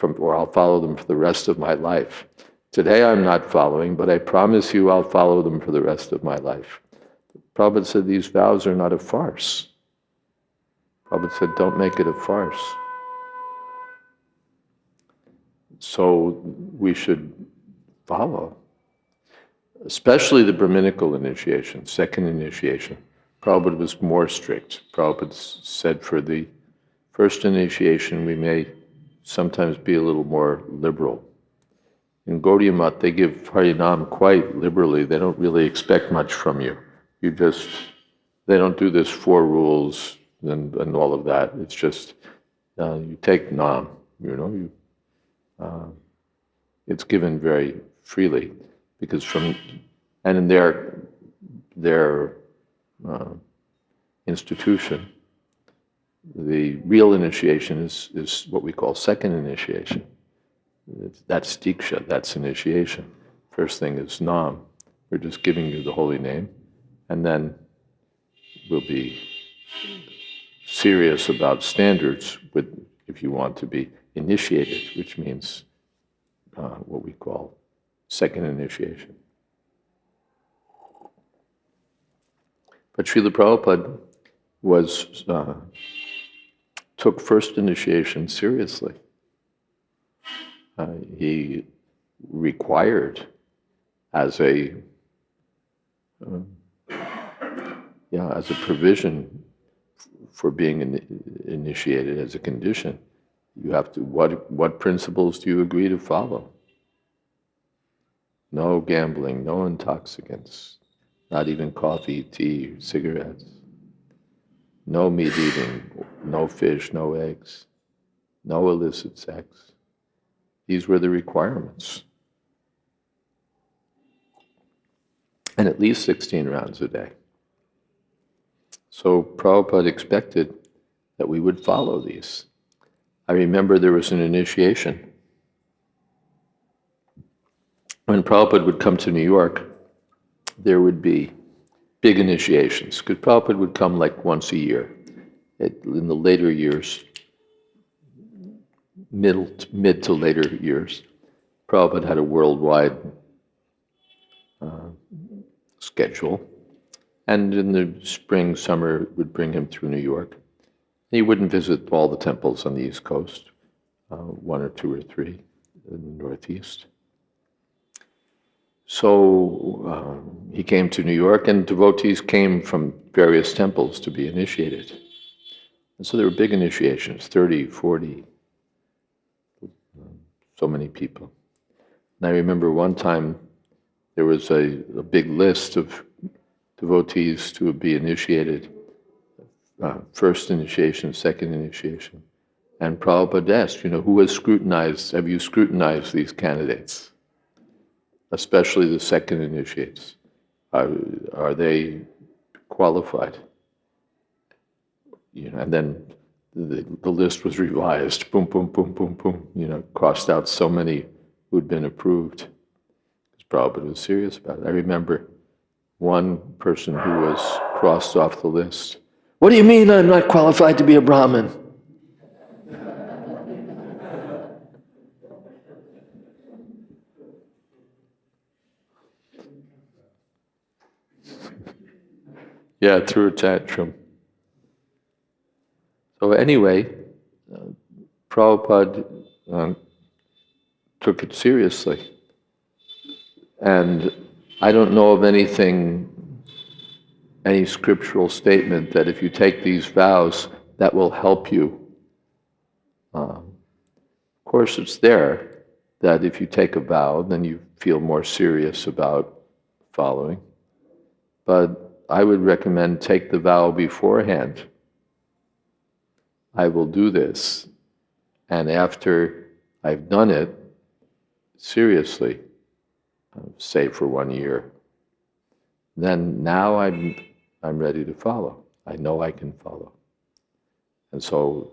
or I'll follow them for the rest of my life. Today I'm not following, but I promise you I'll follow them for the rest of my life. Prabhupada said these vows are not a farce. Prabhupada said, don't make it a farce. So we should follow, especially the Brahminical initiation, second initiation. Prabhupada was more strict. Prabhupada said for the first initiation we may sometimes be a little more liberal. In Gaudiya Math, they give Harinam quite liberally. They don't really expect much from you. They don't do this 4 rules and all of that. It's just, you take Nam. It's given very freely, because and in their institution, the real initiation is what we call second initiation. That's Diksha, that's initiation. First thing is Nam. We're just giving you the holy name, and then we'll be serious about standards if you want to be initiated, which means what we call second initiation. But Srila Prabhupada took first initiation seriously. He required as a provision for being initiated, as a condition, you have to, what principles do you agree to follow? No gambling, no intoxicants, not even coffee, tea, cigarettes. No meat eating, no fish, no eggs, no illicit sex. These were the requirements. And at least 16 rounds a day. So Prabhupada expected that we would follow these. I remember there was an initiation. When Prabhupada would come to New York, there would be big initiations, because Prabhupada would come like once a year. In the later years, mid to later years, Prabhupada had a worldwide schedule, and in the spring, summer, would bring him through New York. He wouldn't visit all the temples on the East Coast, one or two or three in the Northeast. So he came to New York, and devotees came from various temples to be initiated. And so there were big initiations, 30, 40, so many people. And I remember one time there was a big list of devotees to be initiated, first initiation, second initiation. And Prabhupada asked, who has scrutinized, have you scrutinized these candidates? Especially the second initiates. Are they qualified? And then the list was revised, boom, boom, boom, boom, boom, crossed out so many who'd been approved. Because Prabhupada was serious about it. I remember one person who was crossed off the list. What do you mean I'm not qualified to be a Brahmin? Yeah, threw a tantrum. So anyway, Prabhupada took it seriously. And I don't know of any scriptural statement that if you take these vows, that will help you. Of course, it's there that if you take a vow, then you feel more serious about following. But I would recommend take the vow beforehand. I will do this. And after I've done it, seriously, say for 1 year, then now I'm ready to follow. I know I can follow. And so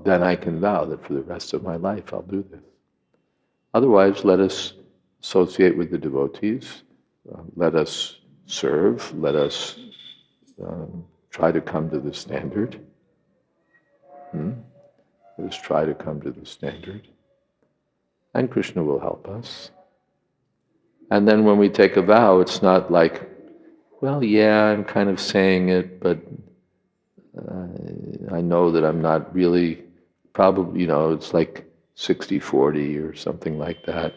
then I can vow that for the rest of my life I'll do this. Otherwise, let us associate with the devotees, let us serve, let us try to come to the standard. Let us try to come to the standard. And Krishna will help us. And then when we take a vow, it's not like, well, yeah, I'm kind of saying it, but I know that I'm not really, probably, it's like 60-40 or something like that.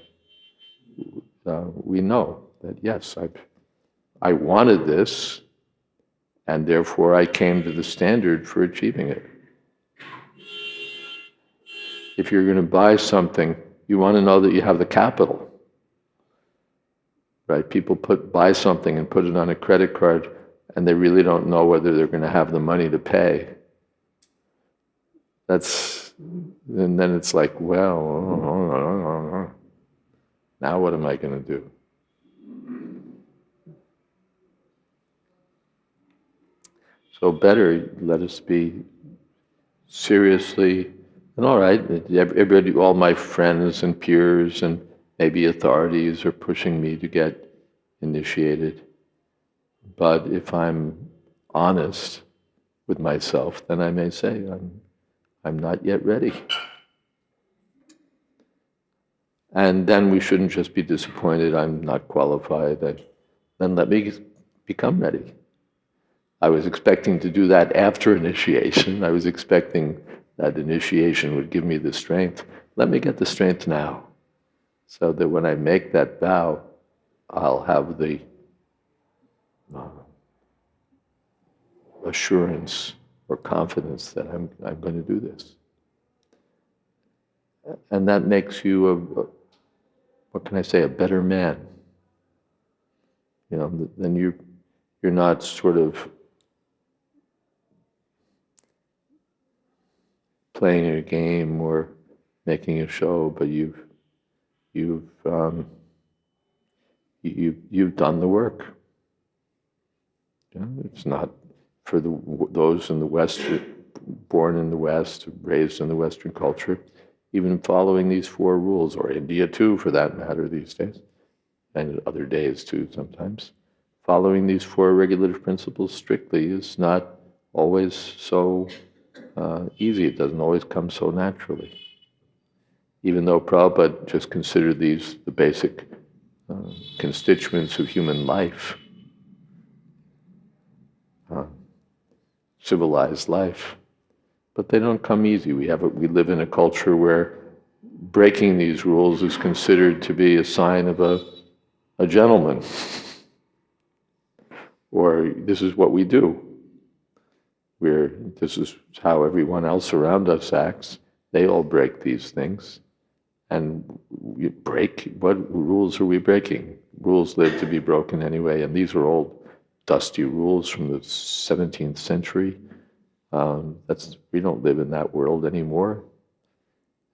We know that, yes, I wanted this, and therefore I came to the standard for achieving it. If you're going to buy something, you want to know that you have the capital. Right? People buy something and put it on a credit card, and they really don't know whether they're going to have the money to pay. That's And then it's like, well, now what am I going to do? So better let us be seriously, and all right, everybody, all my friends and peers and maybe authorities are pushing me to get initiated. But if I'm honest with myself, then I may say, I'm not yet ready. And then we shouldn't just be disappointed, I'm not qualified. Then let me become ready. I was expecting to do that after initiation. I was expecting that initiation would give me the strength. Let me get the strength now, so that when I make that vow, I'll have the assurance or confidence that I'm going to do this. And that makes you what can I say, a better man. Then you're not sort of playing a game or making a show, but you've done the work. It's not for those in the West, born in the West, raised in the Western culture, even following these 4 rules, or India too, for that matter, these days, and other days too sometimes. Following these 4 regulative principles strictly is not always so easy. It doesn't always come so naturally. Even though Prabhupada just considered these the basic constituents of human life, civilized life, but they don't come easy. We live in a culture where breaking these rules is considered to be a sign of a gentleman, or this is what we do. This is how everyone else around us acts. They all break these things. And what rules are we breaking? Rules live to be broken anyway, and these are old, dusty rules from the 17th century. We don't live in that world anymore.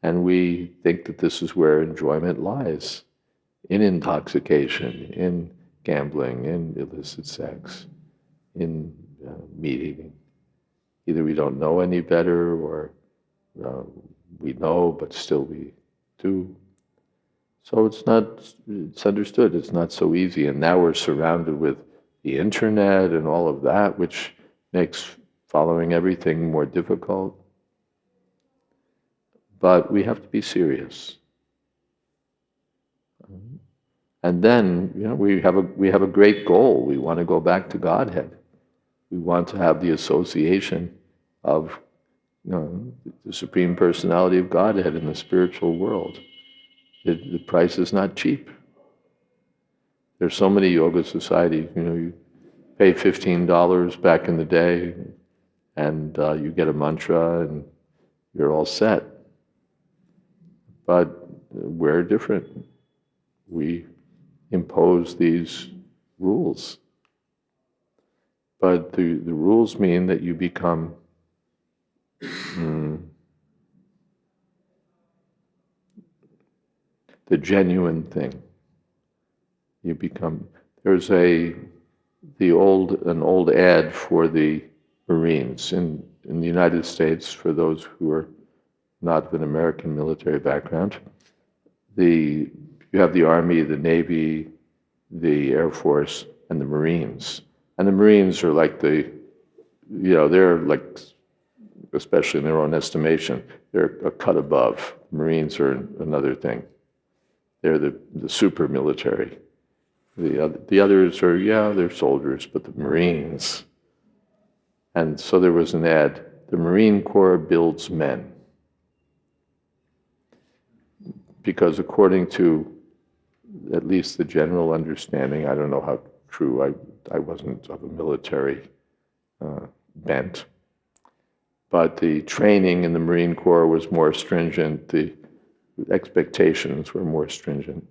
And we think that this is where enjoyment lies, in intoxication, in gambling, in illicit sex, in meat eating. Either we don't know any better, or we know, but still we do. So it's understood, it's not so easy. And now we're surrounded with the internet and all of that, which makes following everything more difficult. But we have to be serious. And then, we have a great goal. We want to go back to Godhead. We want to have the association of the Supreme Personality of Godhead in the spiritual world. The price is not cheap. There's so many yoga societies. You pay $15 back in the day, and you get a mantra, and you're all set. But we're different. We impose these rules. But the rules mean that you become the genuine thing. You become. There's an old ad for the Marines in the United States, for those who are not of an American military background. You have the Army, the Navy, the Air Force, and the Marines. And the Marines are like they're like, especially in their own estimation, they're a cut above. Marines are another thing. They're the super military. The others are, they're soldiers, but the Marines. And so there was an ad, the Marine Corps builds men. Because according to at least the general understanding, I don't know how true, I wasn't of a military bent, but the training in the Marine Corps was more stringent, the expectations were more stringent.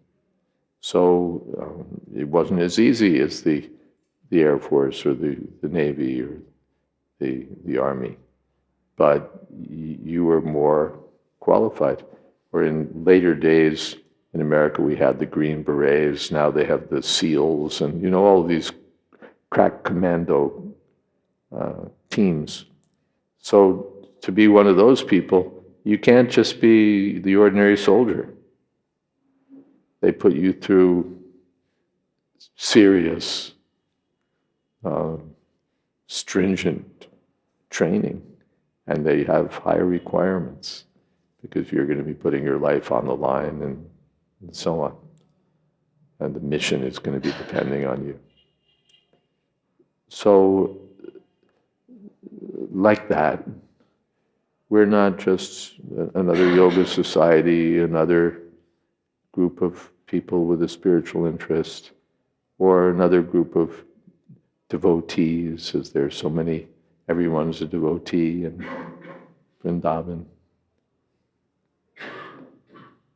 So it wasn't as easy as the Air Force or the Navy or the Army, but you were more qualified. Or in later days in America, we had the Green Berets. Now they have the SEALs, and all of these crack commando teams. So to be one of those people, you can't just be the ordinary soldier. They put you through serious, stringent training, and they have higher requirements because you're going to be putting your life on the line and so on. And the mission is going to be depending on you. So, like that, we're not just another yoga society, another group of people with a spiritual interest, or another group of devotees, as there's so many, everyone's a devotee in Vrindavan.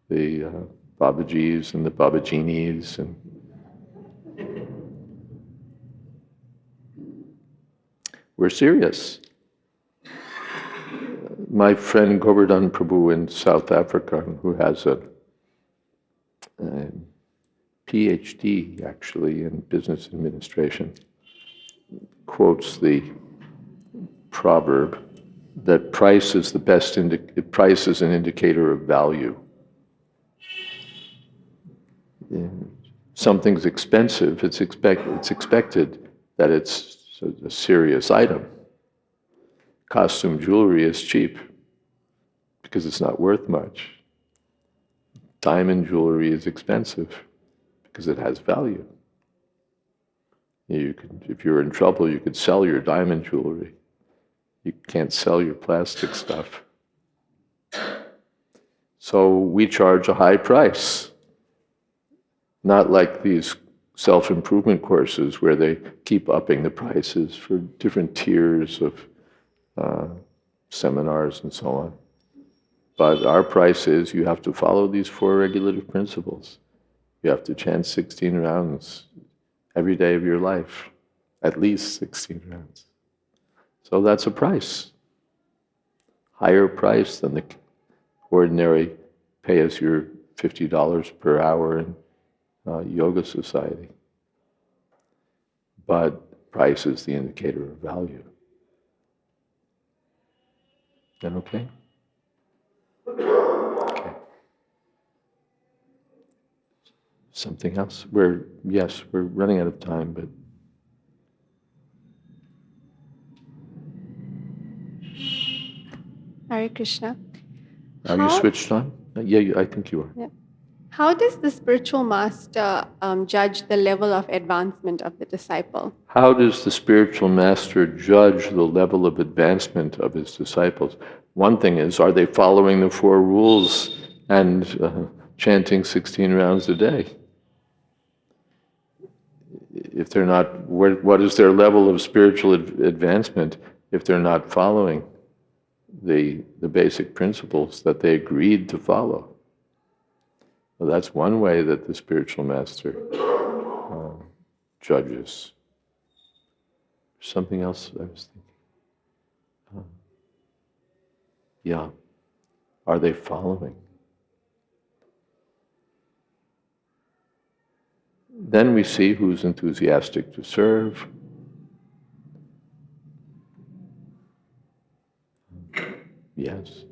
The Babajis and the Babajinis, and we're serious. My friend Govardhan Prabhu in South Africa, who has a PhD actually in business administration, quotes the proverb that price is the best price is an indicator of value. Something's expensive, it's expected that it's a serious item. Costume jewelry is cheap because it's not worth much. Diamond jewelry is expensive because it has value. If you're in trouble, you could sell your diamond jewelry. You can't sell your plastic stuff. So we charge a high price. Not like these self-improvement courses where they keep upping the prices for different tiers of seminars and so on. But our price is you have to follow these 4 regulative principles. You have to chant 16 rounds every day of your life, at least 16 rounds. So that's a price. Higher price than the ordinary pay us your $50 per hour in yoga society. But price is the indicator of value. Is that okay? Okay. Something else? We're running out of time, but Hare Krishna. are you switched on? Yeah, I think you are. Yeah. How does the spiritual master judge the level of advancement of the disciple? How does the spiritual master judge the level of advancement of his disciples? One thing is, are they following the 4 rules and chanting 16 rounds a day? If they're not, what is their level of spiritual advancement if they're not following the basic principles that they agreed to follow? Well, that's one way that the spiritual master judges. Something else I was thinking. Are they following? Then we see who's enthusiastic to serve. Yes.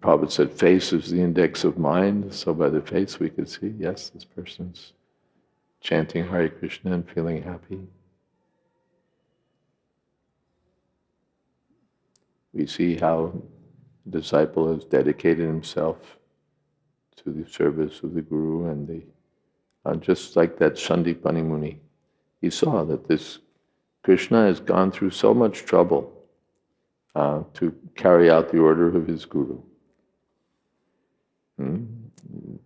Prabhupada said face is the index of mind, so by the face we could see, yes, this person's chanting Hare Krishna and feeling happy. We see how the disciple has dedicated himself to the service of the Guru, and just like that Sandipani Muni, he saw that this Krishna has gone through so much trouble to carry out the order of his Guru.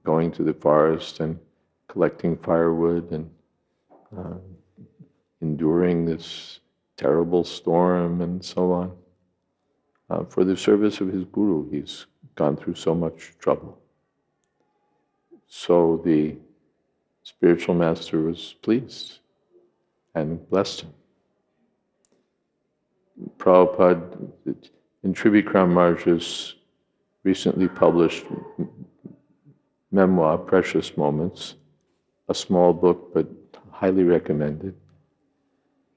Going to the forest and collecting firewood and enduring this terrible storm and so on. For the service of his Guru, he's gone through so much trouble. So the spiritual master was pleased and blessed him. Prabhupada, in Trivikram Maharaj's recently published memoir, Precious Moments, a small book but highly recommended.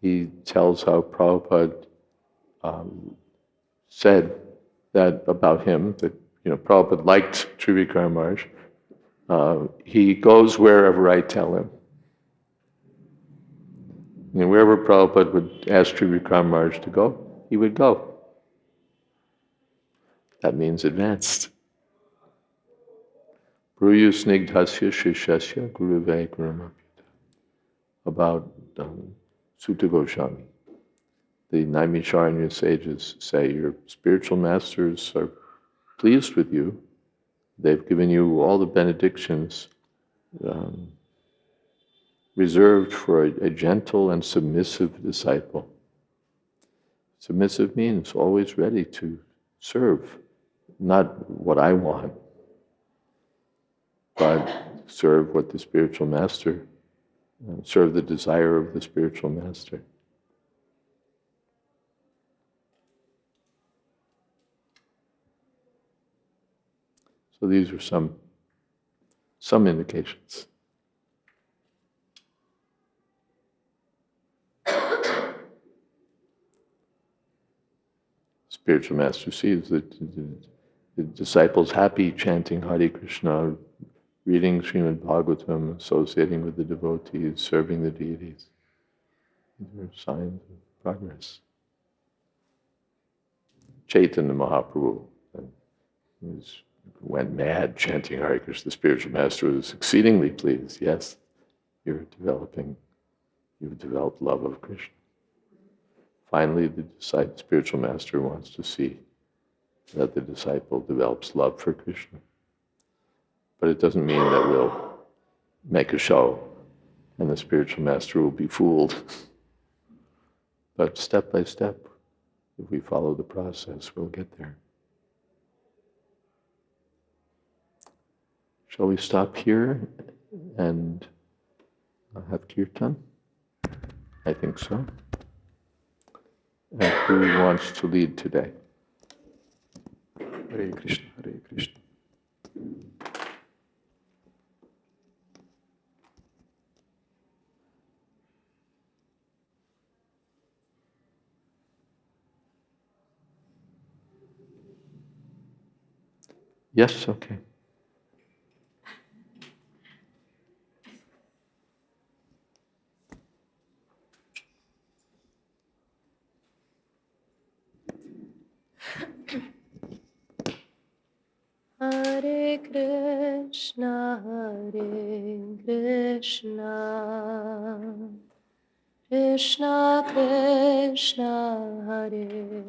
He tells how Prabhupada said that about him, that Prabhupada liked Trivikram Maharaj. He goes wherever I tell him. Wherever Prabhupada would ask Trivikram Maharaj to go, he would go. That means advanced. Bruyu snigdhasya shishasya guruve gurumapita. About Sutta Goswami. The Naimisharanya sages say your spiritual masters are pleased with you. They've given you all the benedictions reserved for a gentle and submissive disciple. Submissive means always ready to serve, not what I want, but serve what the spiritual master, serve the desire of the spiritual master. So these are some indications. Spiritual master sees that the disciples happy chanting Hare Krishna, reading Srimad Bhagavatam, associating with the devotees, serving the deities. These are signs of progress. Chaitanya Mahaprabhu went mad chanting Hare Krishna. The spiritual master was exceedingly pleased. Yes, you've developed love of Krishna. Finally, the spiritual master wants to see that the disciple develops love for Krishna. But it doesn't mean that we'll make a show and the spiritual master will be fooled. But step by step, if we follow the process, we'll get there. Shall we stop here and have kirtan? I think so. And who wants to lead today? Hare Krishna, Hare Krishna. Yes, okay. Hare Krishna, Krishna Krishna, Hare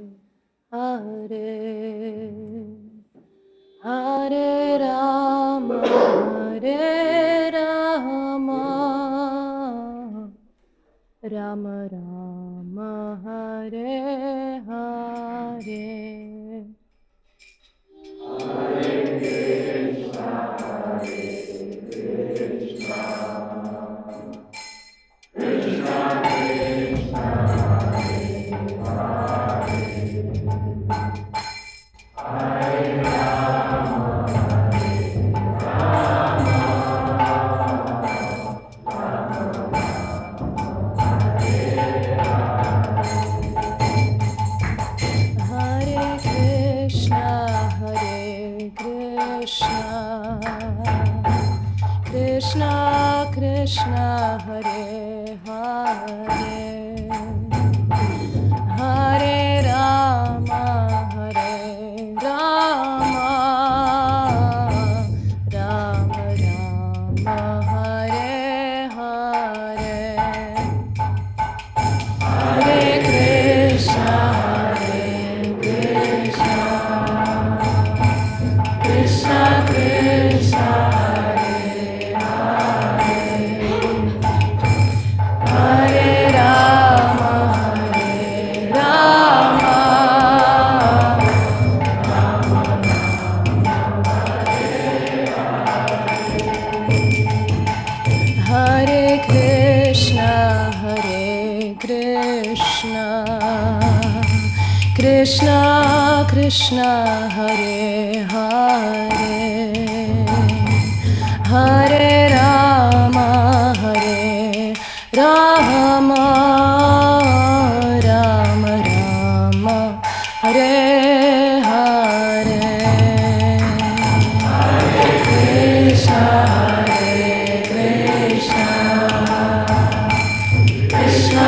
Hare, Hare Rama, Hare Rama, Rama Rama, Hare Hare. Hare Krishna, Krishna Krishna, Hare Hare, Hare Rama, Hare Rama, Rama Rama, Hare Hare. Hare Krishna, Krishna Krishna, Hare Hare, Krishna Hare Hare Hare Rama Rama Rama Rama Hare Hare Krishna Krishna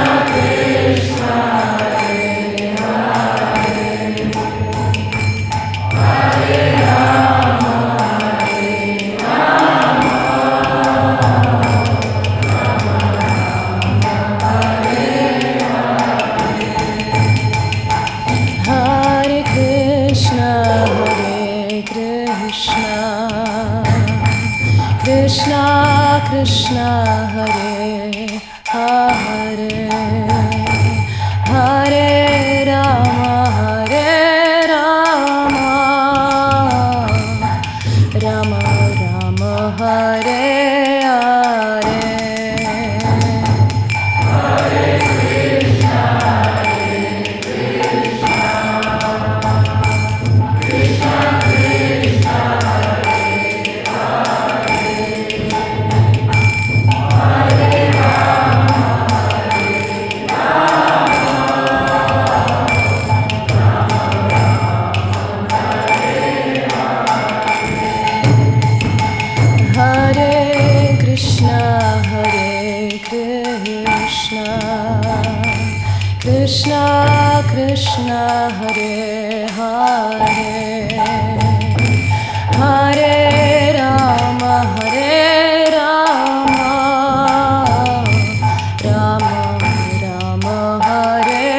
Krishna Hare Krishna Krishna Krishna Hare Hare Hare Rama Rama Rama Hare Hare Hare Krishna Krishna Krishna Hare Hare Hare Rama Rama Rama Hare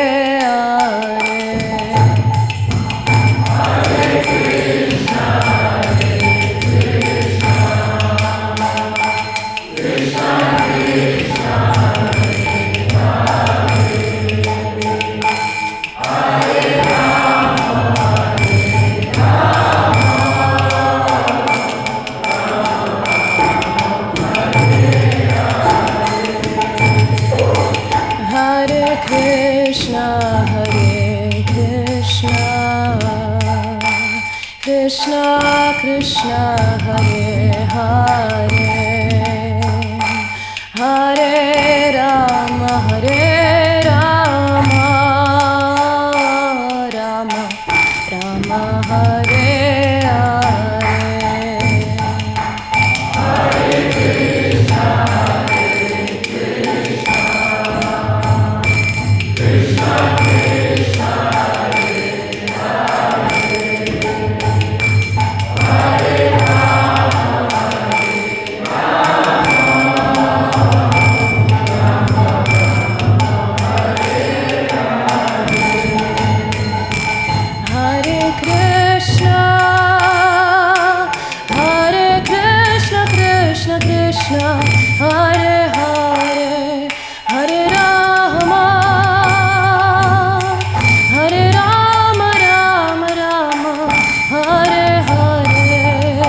Hare Hare Krishna Krishna Krishna Hare Hare Hare Rama Rama Rama Hare Hare Hare Krishna Krishna Krishna Hare Hare Hare Rama Rama Rama Hare Hare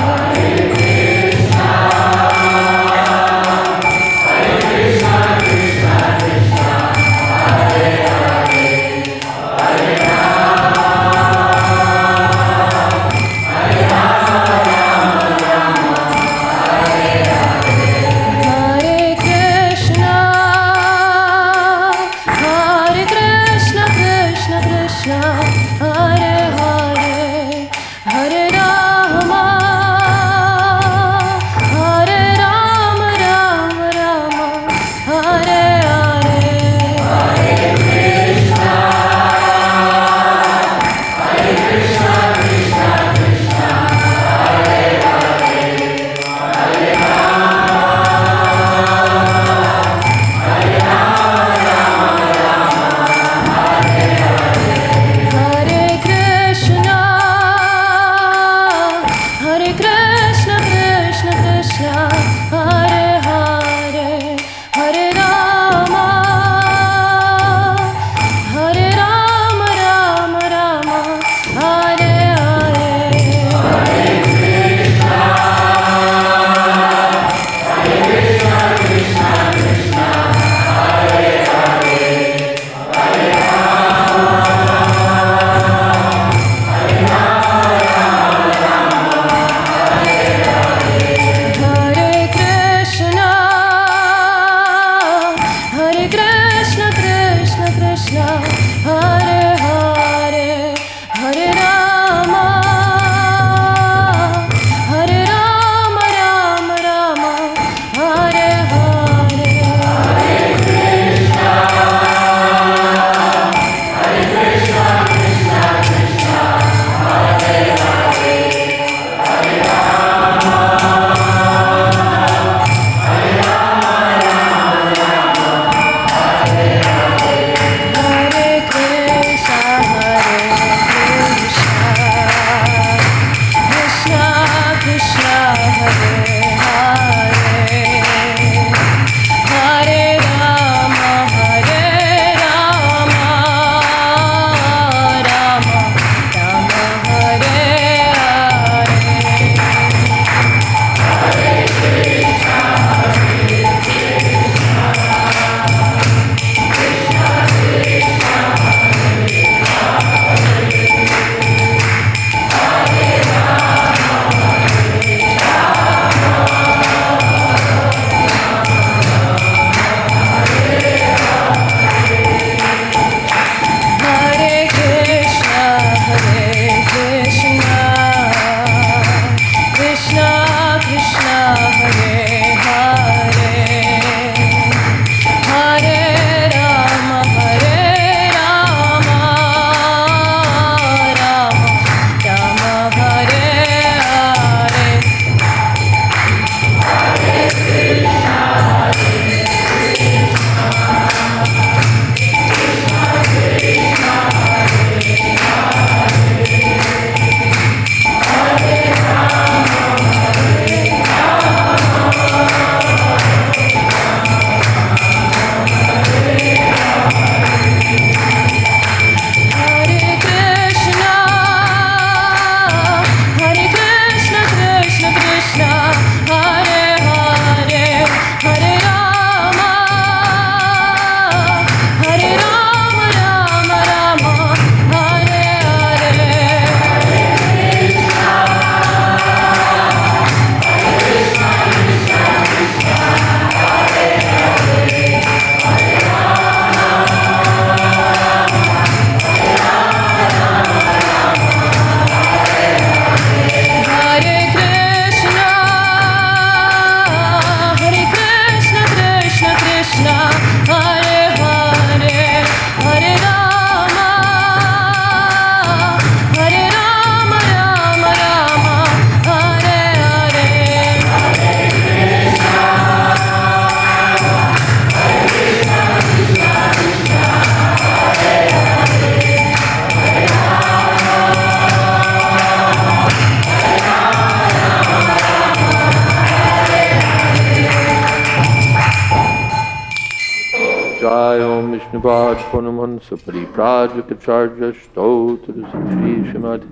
Vaishnavaj Punaman Sapari Prajakacharya Stotra Sri Srimad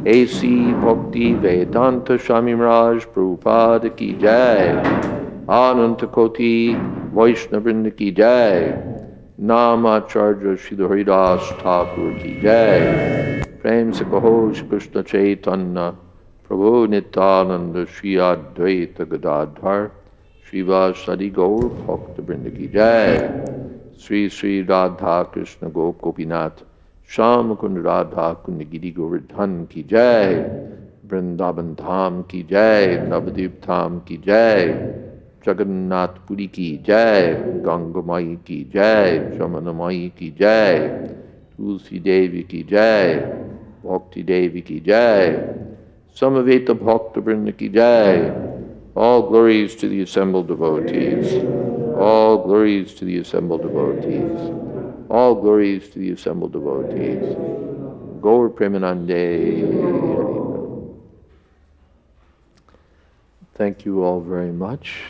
A.C. Bhakti Vedanta Swami Raj Prabhupada Ki Jai Ananta Koti Vaishnavrinda Ki Jai Namacharya Srila Haridas Thakur Ki Jai Prem Se Kaho Shri Krishna Chaitanya Prabhu Nityananda Shri Advaita Gadadhar Srivasadi Gaur Bhakta Vrinda Ki Jai Sri Sri Radha Krishna Gopinath Sham Kund Radha Kund Giri Govardhan Ki Jai Vrindavan Dham Ki Jai Navadip Dham Ki Jai Jagannath Puri Ki Jai Ganga Mai Ki Jai Jamana Mai Ki Jai Tulsi Devi Ki Jai Bhakti Devi Ki Jai Samaveta Bhakta Vrinda Ki Jai. All glories to the assembled devotees. All glories to the assembled devotees. All glories to the assembled devotees. Gaur Premanande. Thank you all very much.